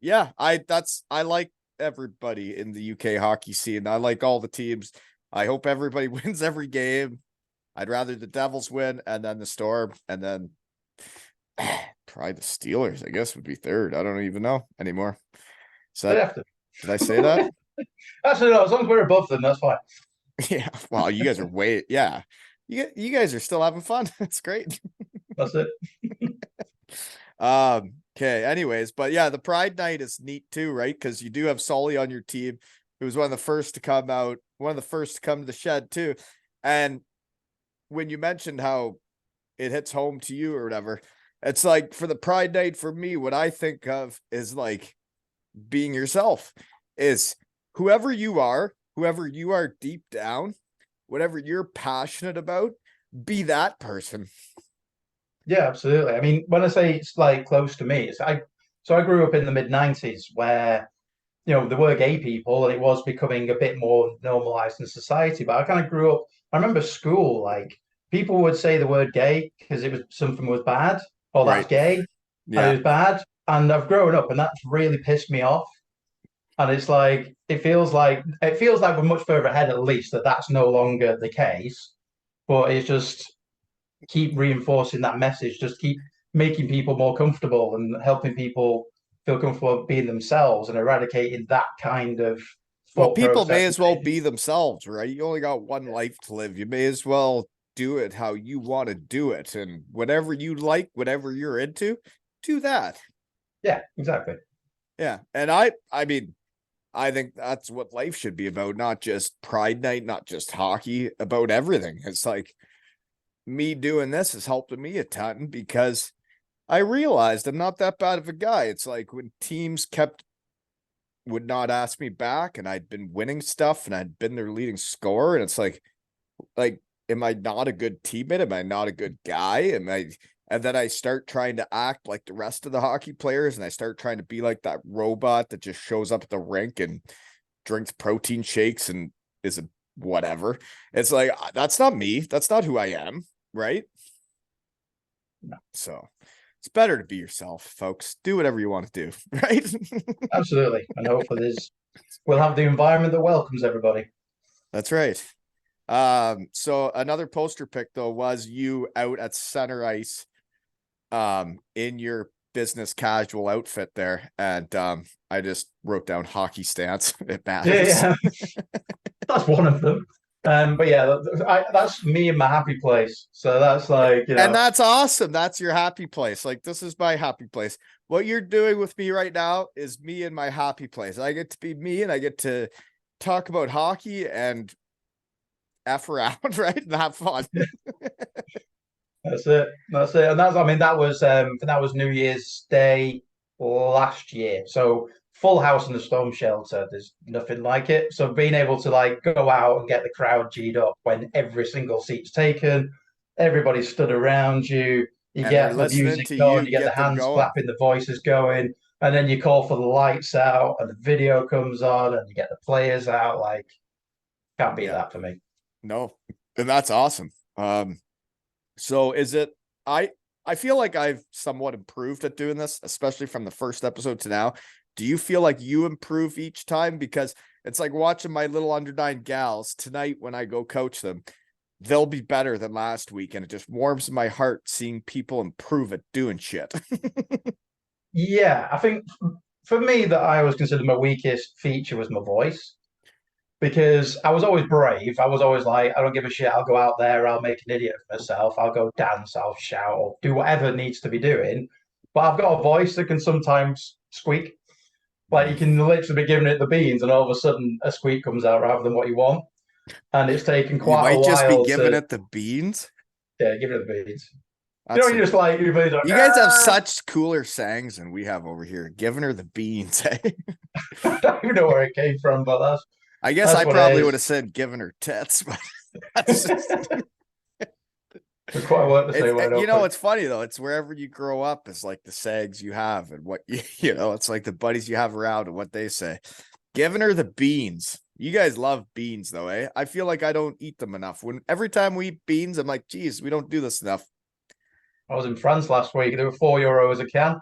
yeah, I like everybody in the UK hockey scene. I like all the teams. I hope everybody wins every game. I'd rather the Devils win and then the Storm, and then probably the Steelers, I guess, would be third. I don't even know anymore. So did I say that? Actually, no, as long as we're above them, that's fine. Yeah. Wow, you guys are yeah. You guys are still having fun. It's great. That's it. Okay, anyways, but yeah, the Pride Night is neat too, right? Because you do have Solly on your team, who was one of the first to come out, one of the first to come to the shed too. And when you mentioned how it hits home to you or whatever, it's like for the Pride Night for me, what I think of is like being yourself, is whoever you are deep down, whatever you're passionate about, be that person. Yeah, absolutely. I mean, when I say it's like close to me, I grew up in the mid-90s where there were gay people and it was becoming a bit more normalized in society. But I kind of grew up, I remember school, like people would say the word gay because it was something was bad, or that's Right. gay, and it Yeah. was bad. And I've grown up and that's really pissed me off. And it's like it feels like we're much further ahead at least that that's no longer the case. But it's just keep reinforcing that message, just keep making people more comfortable and helping people feel comfortable being themselves and eradicating that kind of Well, thought people process may and as well behavior. be themselves, right? You only got one life to live. You may as well do it how you want to do it. And whatever you like, whatever you're into, do that. Yeah, exactly. Yeah. And I mean, I think that's what life should be about, not just Pride Night, not just hockey, about everything. It's like me doing this is helping me a ton because I realized I'm not that bad of a guy. It's like when teams would not ask me back and I'd been winning stuff and I'd been their leading scorer, and it's like, am I not a good teammate? Am I not a good guy? And then I start trying to act like the rest of the hockey players, and I start trying to be like that robot that just shows up at the rink and drinks protein shakes and is a whatever. It's like, that's not me. That's not who I am, right? No, So it's better to be yourself, folks. Do whatever you want to do, right? absolutely. And hopefully we'll have the environment that welcomes everybody. That's right. So another poster pick though was you out at center ice, in your business casual outfit there, and I just wrote down hockey stance. It matters. Yeah, yeah. That's one of them. But yeah, that's me in my happy place. So that's like, And that's awesome. That's your happy place. Like, this is my happy place. What you're doing with me right now is me in my happy place. I get to be me and I get to talk about hockey and F around, right? And have fun. that's it. That's it. And I mean, that was New Year's Day last year. So full house in the storm shelter. There's nothing like it. So being able to like go out and get the crowd G'd up when every single seat's taken, everybody stood around you, you And they're get the listening music to going, you you get the get them hands going. clapping, the voices going, and then you call for the lights out and the video comes on and you get the players out. Like, can't beat Yeah. that for me. No. And that's awesome. So is it I I feel like I've somewhat improved at doing this, especially from the first episode to now. Do you feel like you improve each time? Because it's like watching my little under 9 gals tonight when I go coach them. They'll be better than last week, and it just warms my heart seeing people improve at doing shit. Yeah, I think for me that I always considered my weakest feature was my voice because I was always brave. I was always like, I don't give a shit. I'll go out there. I'll make an idiot of myself. I'll go dance. I'll shout or do whatever needs to be doing. But I've got a voice that can sometimes squeak. Like you can literally be giving it the beans, and all of a sudden a squeak comes out rather than what you want. And it's taken You quite a might just be while giving to it the beans. give it the beans. That's You just like you're like, you guys have such cooler sayings than we have over here. Giving her the beans. Eh? I don't even know where it came from, but I guess that's I what it probably would have is. said giving her tits, but that's just It's quite a word to say when I don't think. it's funny though. It's wherever you grow up is like the sags you have and what it's like the buddies you have around and what they say. Giving her the beans. You guys love beans though, eh? I feel like I don't eat them enough. When every time we eat beans, I'm like, geez, we don't do this enough. I was in France last week. They were €4 a can.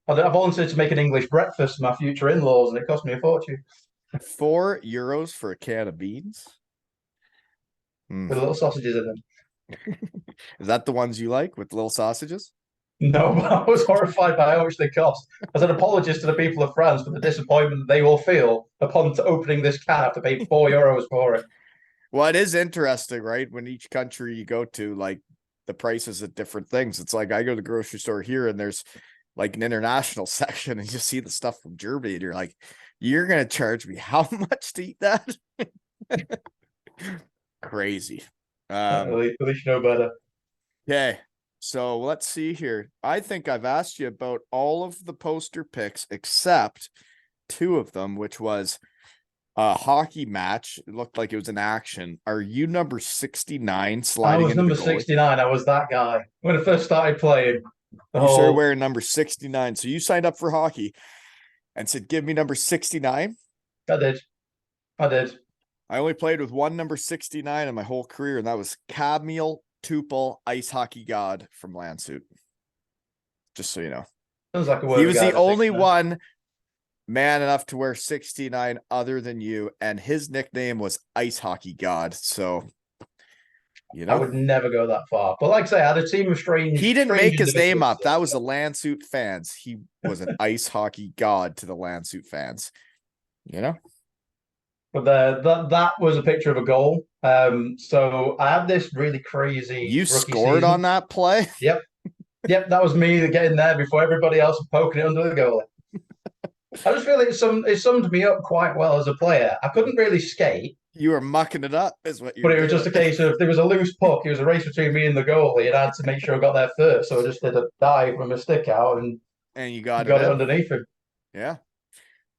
I volunteered to make an English breakfast for my future in-laws, and it cost me a fortune €4 for a can of beans. Mm. with little sausages in them. Is that the ones you like with little sausages? No, I was horrified by how much they cost. As an apologist to the people of France for the disappointment they will feel upon opening this can after paying €4 for it. Well, it is interesting, right? When each country you go to, like the prices of different things. It's like I go to the grocery store here and there's like an international section and you see the stuff from Germany and you're like, you're going to charge me how much to eat that? Crazy. At least you know better. Okay. So let's see here. I think I've asked you about all of the poster picks except two of them, which was a hockey match. It looked like it was an action. Are you number 69 I sliding was into the number goalie? 69. I was that guy when I first started playing. The You started whole, wearing number 69. So you signed up for hockey and said, give me number 69. I did, I did. I only played with one number 69 in my whole career, and that was Kamil Tupel, ice hockey god from Landshut. Just so you know. Sounds like a He word of was the guy. only one man enough to wear 69 other than you, and his nickname was Ice Hockey God. So, you I know, would never go that far. But like I say, I had a team of he didn't strange make his name individuals. up. That was the Landshut fans. He was an Ice Hockey God to the Landshut fans. You know, But that was a picture of a goal. So I had this really crazy you rookie scored on season. that play. Yep, yep, that was me getting there before everybody else and poking it under the goalie. I just feel like it summed me up quite well as a player. I couldn't really skate, You were mucking it up, is what but you're it was just doing. a case of there was a loose puck. It was a race between me and the goalie, and I had to make sure I got there first. So I just did a dive with my stick out and And you got it got it in. underneath him. Yeah.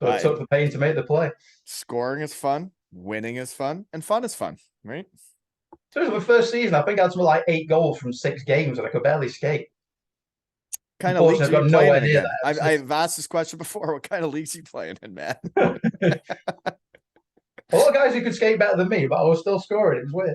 So it took the pain to make the play. Scoring is fun, winning is fun, and fun is fun, right? So it was my first season. I think I had something like 8 goals from 6 games, and I could barely skate. Kind of leagues Unfortunately, are I've you got playing nowhere in near again? that. I've asked this question before. What kind of leagues are you playing in, man? A lot of guys who could skate better than me, but I was still scoring. It was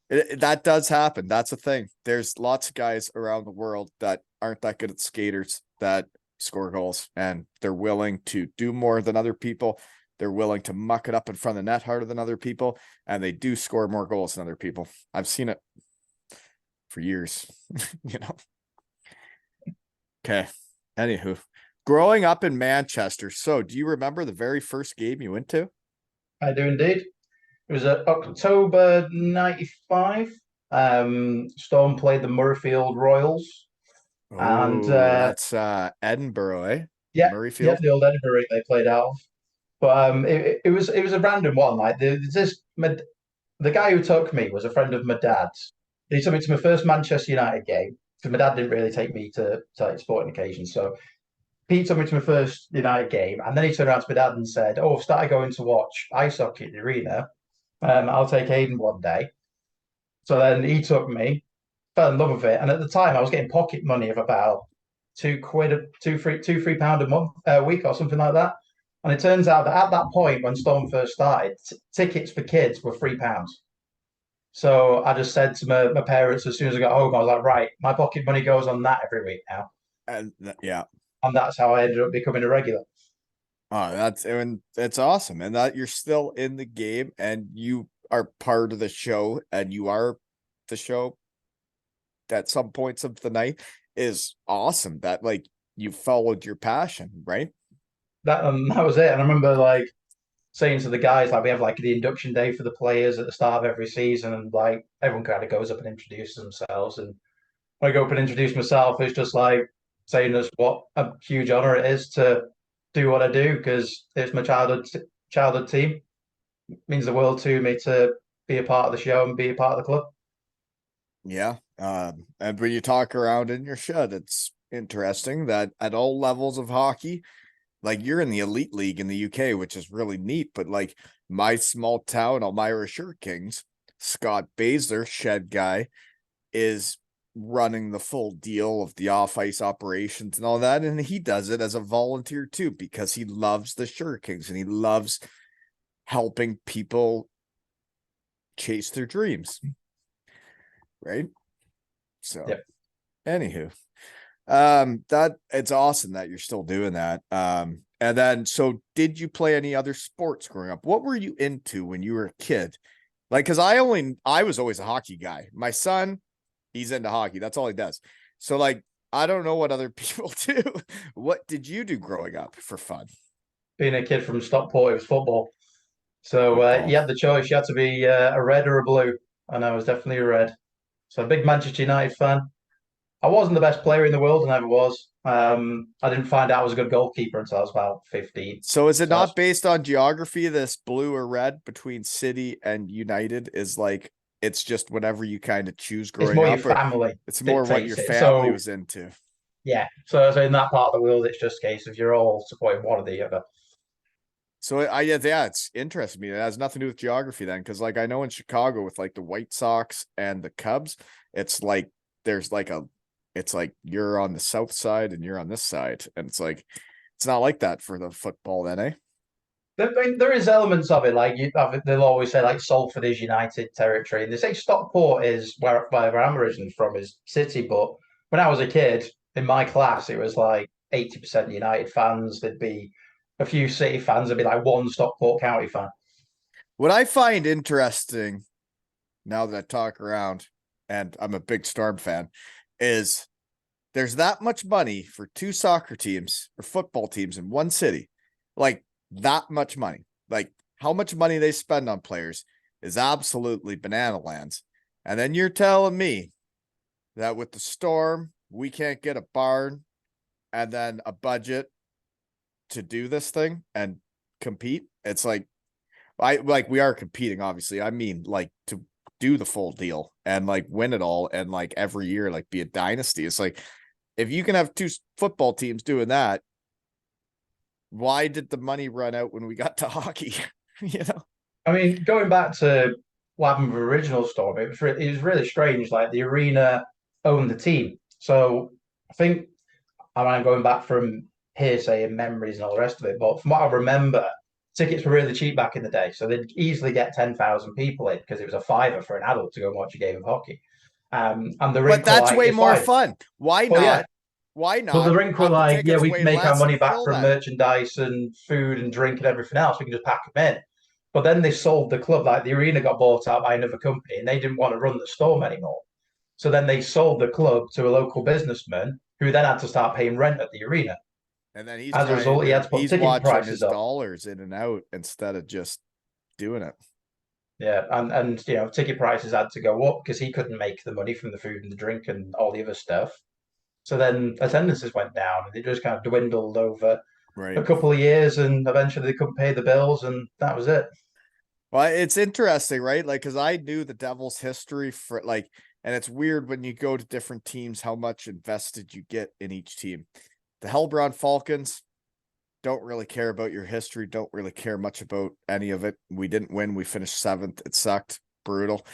weird. That does happen. That's a thing. There's lots of guys around the world that aren't that good at skaters that score goals, and they're willing to do more than other people. They're willing to muck it up in front of the net harder than other people, and they do score more goals than other people. I've seen it for years, you know. Okay. Anywho, growing up in Manchester. So, do you remember the very first game you went to? I do indeed. It was October 95. Storm played the Murrayfield Royals. And Oh, that's Edinburgh, eh? yeah, yeah, Murrayfield. the old Edinburgh they played out of. But it was a random one. Like the guy who took me was a friend of my dad's. He took me to my first Manchester United game because my dad didn't really take me to like sporting occasions. So Pete took me to my first United game, and then he turned around to my dad and said, "Oh, I've started going to watch ice hockey at the arena. I'll take Aden one day." So then he took me, fell in love with it, and at the time I was getting pocket money of about £2, £3 a month, a week, or something like that. And it turns out that at that point, when Storm first started, tickets for kids were £3. So I just said to my parents as soon as I got home, I was like, right, my pocket money goes on that every week now. And yeah. And that's how I ended up becoming a regular. Oh, that's awesome. And that you're still in the game and you are part of the show and you are the show at some points of the night is awesome. That like you followed your passion, right? That was it. And I remember like saying to the guys, like we have like the induction day for the players at the start of every season, and like everyone kind of goes up and introduces themselves. And when I go up and introduce myself, it's just like saying us what a huge honor it is to do what I do because it's my childhood team. It means the world to me to be a part of the show and be a part of the club. Yeah. And when you talk around in your shed, it's interesting that at all levels of hockey, like you're in the elite league in the UK, which is really neat. But like my small town, Elmira Shirt Kings, Scott Basler, shed guy, is running the full deal of the off ice operations and all that. And he does it as a volunteer too, because he loves the Shirt Kings and he loves helping people chase their dreams. Right. So, Yep. anywho, that it's awesome that you're still doing that. And then so did you play any other sports growing up? What were you into when you were a kid? Like, because I was always a hockey guy. My son, he's into hockey. That's all he does. So, like, I don't know what other people do. What did you do growing up for fun? Being a kid from Stockport, it was football. So Football. you had the choice. You had to be a red or a blue, and I was definitely a red. So a big Manchester United fan. I wasn't the best player in the world, I never was. I didn't find out I was a good goalkeeper until I was about 15. So is it So not based on geography? This blue or red between City and United is like it's just whatever you kind of choose it's growing more your up, or family it's more what your dictates it. family So was into. yeah, so in that part of the world, it's just a case of you're all supporting one or the other. So yeah, it's interesting to me. It has nothing to do with geography then, because like I know in Chicago with like the White Sox and the Cubs, it's like there's like it's like you're on the south side and you're on this side, and it's like it's not like that for the football then, eh? There is elements of it, like they'll always say like Salford is United territory, and they say Stockport is where I'm originally from is City. But when I was a kid in my class, it was like 80% United fans. There'd be a few City fans. There'd be like one Stockport County fan. What I find interesting now that I talk around, and I'm a big Storm fan, is there's that much money for two soccer teams or football teams in one city. Like that much money. Like how much money they spend on players is absolutely banana lands. And then you're telling me that with the Storm, we can't get a barn and then a budget to do this thing and compete. It's like we are competing, obviously. I mean, like to do the full deal and like win it all and like every year, like be a dynasty. It's like if you can have two football teams doing that, why did the money run out when we got to hockey? you know, I mean, going back to what happened with the original Storm, it was really strange. Like the arena owned the team, so I think I'm going back from hearsay and memories and all the rest of it. But from what I remember, tickets were really cheap back in the day, so they'd easily get 10,000 people in because it was a fiver for an adult to go and watch a game of hockey. And the but rink were that's like, way it's more fine. fun. Why Well, yeah, not? Why but the not rink were have the like, yeah, tickets we can way make our less and money back fill from that? merchandise and food and drink and everything else. We can just pack them in. But then they sold the club, like the arena got bought out by another company and they didn't want to run the Storm anymore. So then they sold the club to a local businessman who then had to start paying rent at the arena. And then he's As a trying, result, he had or to put he's ticket watching prices his up. dollars in and out instead of just doing it. Yeah, and ticket prices had to go up because he couldn't make the money from the food and the drink and all the other stuff. So then attendances went down and it just kind of dwindled over a Right. couple of years and eventually they couldn't pay the bills and that was it. Well, it's interesting, right? Like, because I knew the Devils' history for like, and it's weird when you go to different teams how much invested you get in each team. The Hellbrown Falcons don't really care about your history, don't really care much about any of it. We didn't win, we finished seventh. It sucked, brutal.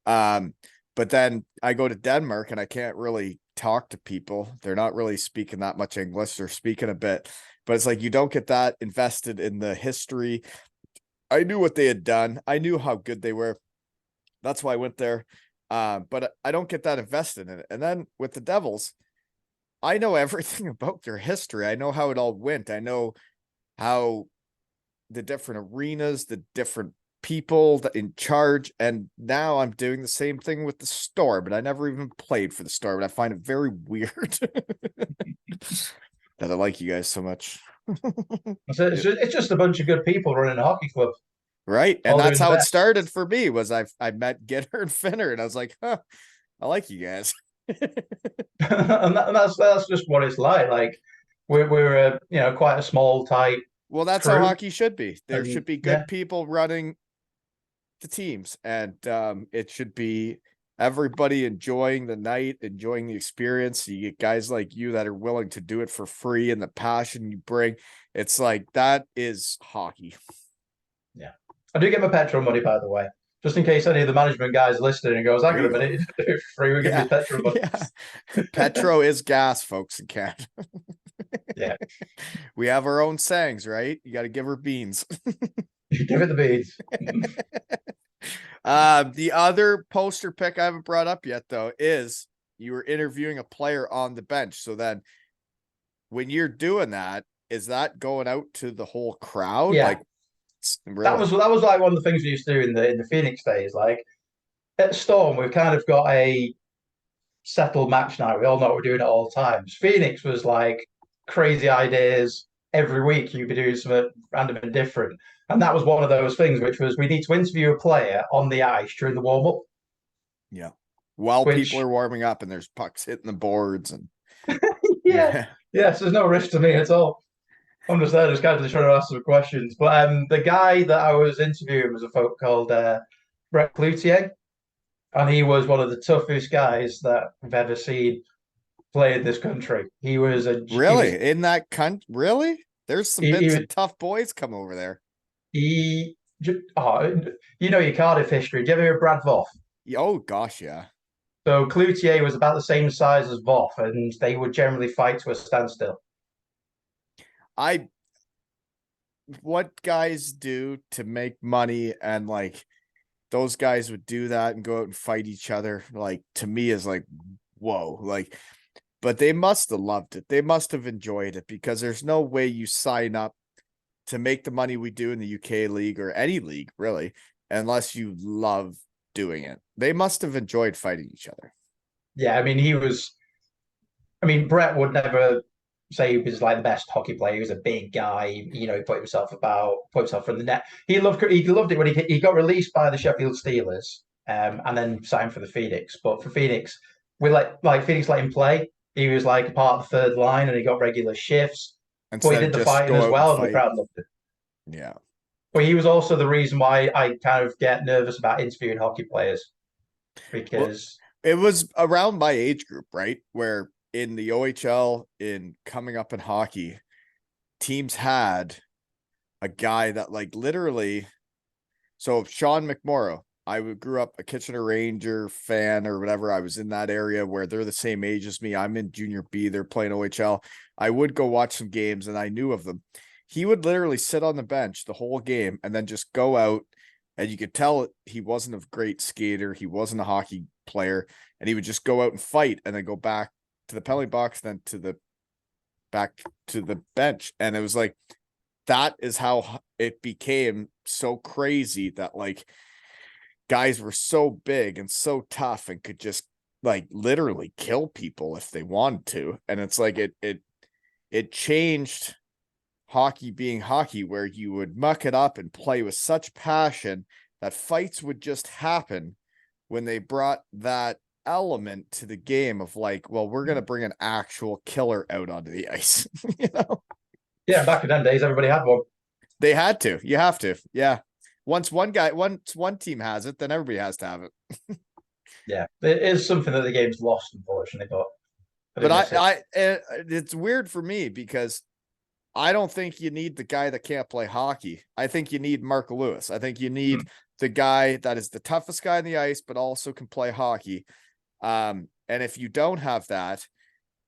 Um, but then I go to Denmark and I can't really talk to people. They're not really speaking that much English. They're speaking a bit, but it's like you don't get that invested in the history. I knew what they had done. I knew how good they were. That's why I went there. But I don't get that invested in it. And then with the Devils, I know everything about their history. I know how it all went. I know how the different arenas, the different people in charge. And now I'm doing the same thing with the Storm, but I never even played for the Storm. But I find it very weird that I like you guys so much. So it's just a bunch of good people running a hockey club, Right. And all that's doing the how it best. started for me was I met Gitter and Finner and I was like, huh, I like you guys. And that's just what it's like. Like we're a quite a small tight Well, that's how crew, hockey should be. There and should be yeah, good people running the teams, and it should be everybody enjoying the night, enjoying the experience. You get guys like you that are willing to do it for free and the passion you bring. It's like that is hockey. yeah. I do get my petrol money, by the way, just in case any of the management guys listening and goes, "Hang There on a you go. minute, you do it for free. We give me Yeah. petrol money." Yeah. Petro is gas, folks, in Canada. Yeah, We have our own sayings, right? You got to give her beans. give it the beads. The other poster pick I haven't brought up yet, though, is you were interviewing a player on the bench. So then when you're doing that, is that going out to the whole crowd? Yeah, Like, really? that was like one of the things we used to do in the Phoenix days. Like at Storm, we've kind of got a settled match now. We all know what we're doing at all times. Phoenix was like crazy ideas. Every week you'd be doing something random and different. And that was one of those things, which was we need to interview a player on the ice during the warm up, Yeah. While people which, are warming up and there's pucks hitting the boards and yeah. Yes, there's no risk to me at all. I'm just there, just casually trying to ask some questions. But the guy that I was interviewing was a folk called Brett Cloutier, and he was one of the toughest guys that I've ever seen play in this country. Really? In that country? Really? There's some He been was some tough boys come over there. he. Oh, you know your Cardiff history. Do you ever hear of Brad Voth? Oh gosh, yeah. So Cloutier was about the same size as Voth, and they would generally fight to a standstill. I what guys do to make money and like those guys would do that and go out and fight each other, like to me is like whoa, like but they must have loved it. They must have enjoyed it because there's no way you sign up to make the money we do in the UK league or any league really unless you love doing it. They must have enjoyed fighting each other. Yeah, I mean he was. I mean Brett would never say he was like the best hockey player. He was a big guy. He put himself from the net. He loved it when he got released by the Sheffield Steelers, and then signed for the Phoenix. But for Phoenix, we like Phoenix let him play. He was like part of the third line, and he got regular shifts. But he Instead of did the just fighting go as out and well, and the fight. crowd loved it. Yeah. But he was also the reason why I kind of get nervous about interviewing hockey players Well, because it was around my age group, right? Where in the OHL, in coming up in hockey, teams had a guy that like literally. So Sean McMorrow, grew up a Kitchener Ranger fan or whatever. I was in that area where they're the same age as me. I'm in junior B. They're playing OHL. I would go watch some games and I knew of them. He would literally sit on the bench the whole game and then just go out. And you could tell he wasn't a great skater. He wasn't a hockey player. And he would just go out and fight and then go back to the penalty box, then back to the bench. And it was like, that is how it became so crazy that like guys were so big and so tough and could just like literally kill people if they wanted to. And it's like it changed hockey being hockey where you would muck it up and play with such passion that fights would just happen when they brought that element to the game of like, well, we're going to bring an actual killer out onto the ice, you know? yeah, back in them days, everybody had one. They had to. You have to. Yeah. Once one team has it, then everybody has to have it. Yeah, it is something that the game's lost, unfortunately, but I do But miss it. it's weird for me because I don't think you need the guy that can't play hockey. I think you need Mark Lewis. I think you need the guy that is the toughest guy on the ice, but also can play hockey. And if you don't have that,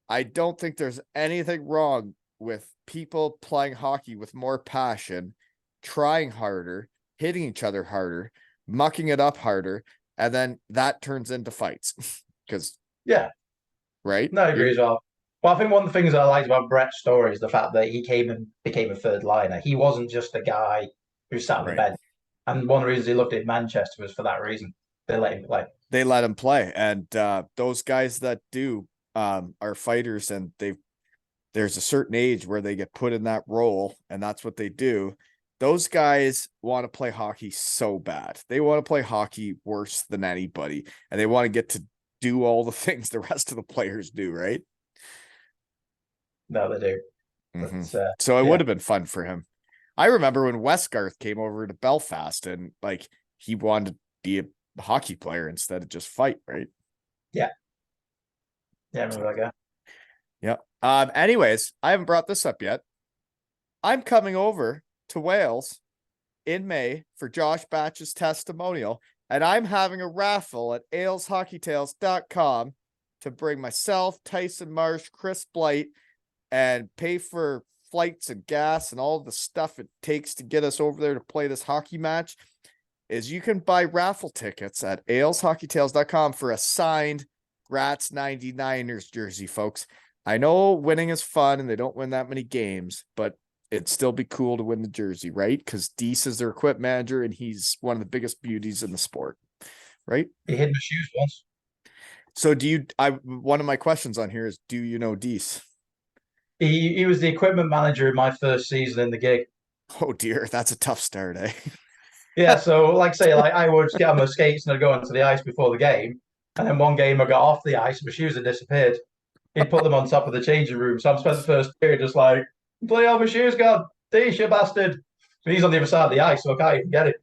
I don't think there's anything wrong with people playing hockey with more passion, trying harder, hitting each other harder, mucking it up harder, and then that turns into fights. Because, Yeah, right? no, I agree as well. Well, I think one of the things that I liked about Brett's story is the fact that he came and became a third liner. He wasn't just a guy who sat on the Right. bench. And one of the reasons he loved it in Manchester was for that reason. They let him play. They let him play. And those guys that do are fighters and there's a certain age where they get put in that role and that's what they do. Those guys want to play hockey so bad. They want to play hockey worse than anybody and they want to get to do all the things the rest of the players do, right? No, they do. Mm-hmm. But So it yeah, would have been fun for him. I remember when Westgarth came over to Belfast and like he wanted to be a hockey player instead of just fight, right? yeah, yeah. I So, remember that guy. yeah. Anyways, I haven't brought this up yet. I'm coming over to Wales in May for Josh Batch's testimonial, and I'm having a raffle at aleshockeytales.com to bring myself, Tyson Marsh, Chris Blight, and pay for flights and gas and all the stuff it takes to get us over there to play this hockey match. Is you can buy raffle tickets at aleshockeytales.com for a signed Gratz 99ers jersey, folks. I know winning is fun and they don't win that many games, but it'd still be cool to win the jersey, right? Because Deese is their equip manager and he's one of the biggest beauties in the sport, right? He hid my shoes once. So one of my questions on here is, do you know Deese? He was the equipment manager in my first season in the gig. Oh dear, that's a tough start, eh? Yeah, so like say, like I would get on my skates and I'd go onto the ice before the game, and then one game I got off the ice, my shoes had disappeared. he'd put them on top of the changing room. So I've spent the first period just like, play all my shoes, God, you bastard. But he's on the other side of the ice, so I can't even get it.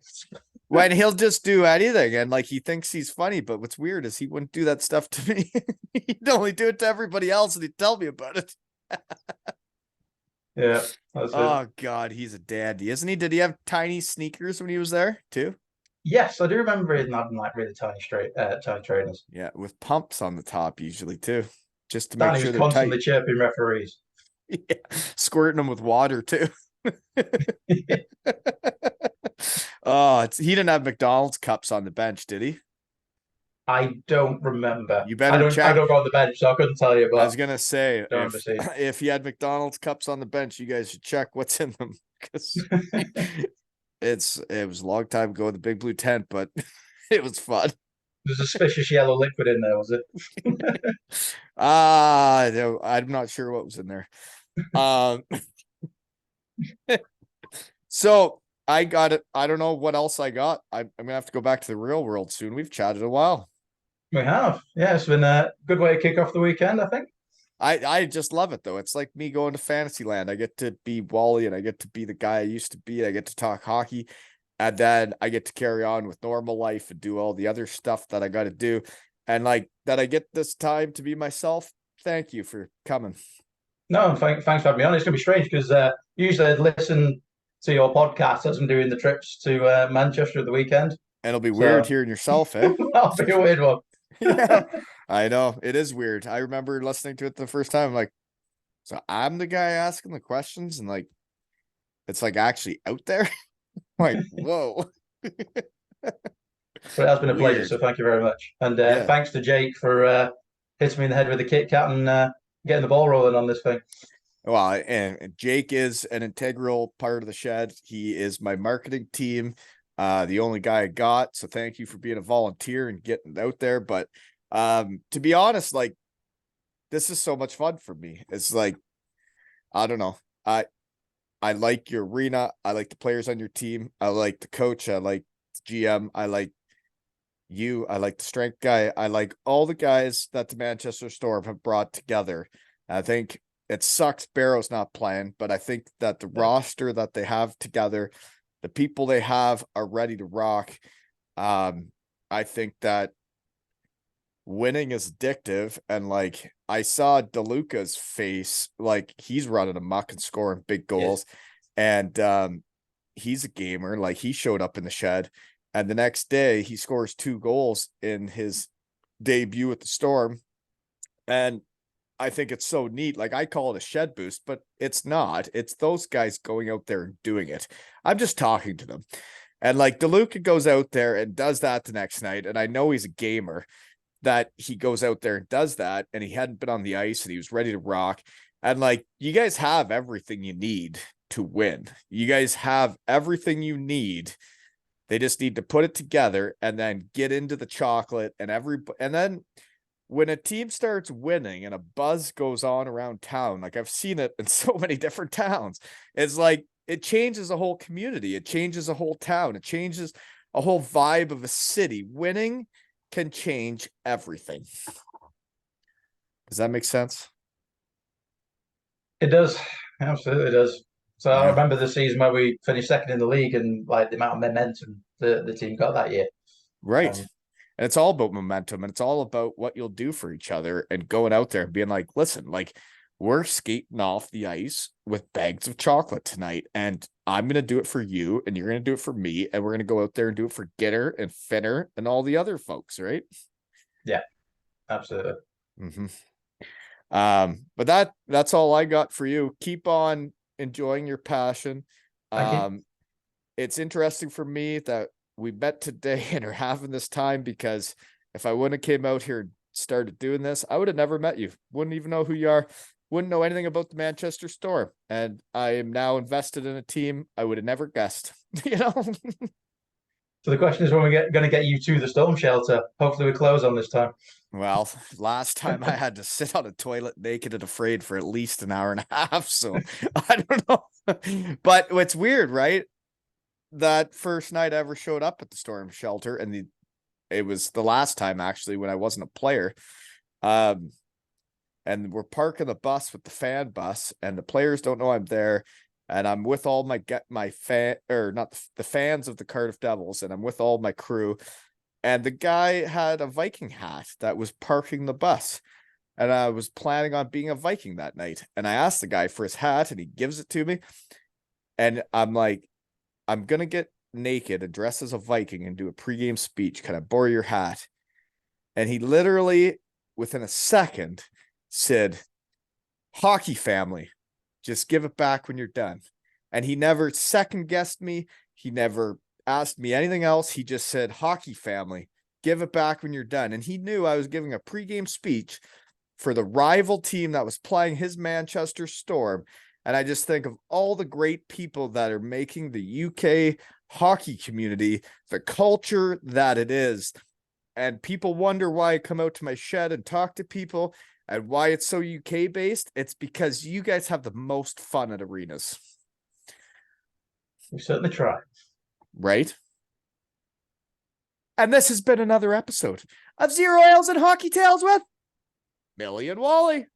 When he'll just do anything, and like he thinks he's funny, but what's weird is he wouldn't do that stuff to me. He'd only do it to everybody else, and he'd tell me about it. Yeah, that's it. Oh God, he's a dandy, isn't he? Did he have tiny sneakers when he was there too? Yes, I do remember him having like really tiny trainers. Yeah, with pumps on the top usually too, just to make Danny was sure they're constantly tight. chirping referees. Yeah, squirting them with water too. Oh, he didn't have McDonald's cups on the bench, did he? I don't remember. You I better don't. I check. don't go on the bench, so I couldn't tell you. I But was gonna say don't remember seeing. if he had McDonald's cups on the bench, you guys should check what's in them because it was a long time ago in the Big Blue Tent, but it was fun. There's a suspicious yellow liquid in there, was it? No, I'm not sure what was in there. Um, so I got it. I don't know what else I got. I'm gonna have to go back to the real world soon. We've chatted a while. We have. Yeah, it's been a good way to kick off the weekend, I think. I just love it though. It's like me going to Fantasyland. I get to be Wally and I get to be the guy I used to be. I get to talk hockey, and then I get to carry on with normal life and do all the other stuff that I got to do. And like that, I get this time to be myself. Thank you for coming. No, thanks for having me on. It's going to be strange because usually I'd listen to your podcast as I'm doing the trips to Manchester at the weekend. And it'll be weird So hearing yourself, eh? that'll be a weird one. Yeah, I know it is weird. I remember listening to it the first time. Like, so I'm the guy asking the questions, and like, it's like actually out there. Like, whoa. But it has been a pleasure, Weird. so thank you very much. And Yeah. thanks to Jake for hitting me in the head with the Kit Kat and getting the ball rolling on this thing. Well, and Jake is an integral part of the shed. He is my marketing team, the only guy I got. So thank you for being a volunteer and getting out there. But to be honest, like this is so much fun for me. It's like, I don't know. I like your arena. I like the players on your team. I like the coach. I like the GM. I like you. I like the strength guy. I like all the guys that the Manchester Storm have brought together. I think it sucks Barrow's not playing, but I think that the roster that they have together, the people they have are ready to rock. I think that winning is addictive, and like I saw DeLuca's face, like he's running amok and scoring big goals, and he's a gamer. Like he showed up in the shed, and the next day he scores 2 goals in his debut at the Storm, and I think it's so neat. Like I call it a shed boost, but it's not. It's those guys going out there and doing it. I'm just talking to them. And like DeLuca goes out there and does that the next night. And I know he's a gamer that he goes out there and does that. And he hadn't been on the ice and he was ready to rock. And like, you guys have everything you need to win. You guys have everything you need. They just need to put it together and then get into the chocolate and then when a team starts winning and a buzz goes on around town, like I've seen it in so many different towns, it's like it changes a whole community. It changes a whole town. It changes a whole vibe of a city. Winning can change everything. Does that make sense? It does. Absolutely does. So I Yeah. remember the season where we finished second in the league and like the amount of momentum the team got that year. Right. And it's all about momentum and it's all about what you'll do for each other and going out there and being like, listen, like we're skating off the ice with bags of chocolate tonight. And I'm going to do it for you and you're going to do it for me. And we're going to go out there and do it for Gitter and Finner and all the other folks. Right. Yeah, absolutely. Mm-hmm. But that's all I got for you. Keep on enjoying your passion. Thank you. It's interesting for me that we met today and are having this time because if I wouldn't have came out here and started doing this, I would have never met you. Wouldn't even know who you are. Wouldn't know anything about the Manchester Storm. And I am now invested in a team I would have never guessed, you know? So the question is when we're going to get you to the storm shelter. Hopefully we close on this time. Well, last time I had to sit on a toilet naked and afraid for at least an hour and a half. So I don't know. But what's weird, right? That first night I ever showed up at the storm shelter, and it was the last time actually when I wasn't a player. and we're parking the bus with the fan bus, and the players don't know I'm there. And I'm with all my fan, or not the fans of the Cardiff Devils, and I'm with all my crew. And the guy had a Viking hat that was parking the bus. And I was planning on being a Viking that night. And I asked the guy for his hat, and he gives it to me. And I'm like, I'm going to get naked and dress as a Viking and do a pregame speech. Can I borrow your hat? And he literally, within a second, said, "Hockey family, just give it back when you're done." And he never second guessed me. He never asked me anything else. He just said, "Hockey family, give it back when you're done." And he knew I was giving a pregame speech for the rival team that was playing his Manchester Storm. And I just think of all the great people that are making the UK hockey community the culture that it is. And people wonder why I come out to my shed and talk to people and why it's so UK based. It's because you guys have the most fun at arenas. We certainly try. Right? And this has been another episode of Zero Ales and Hockey Tales with Millie and Wally.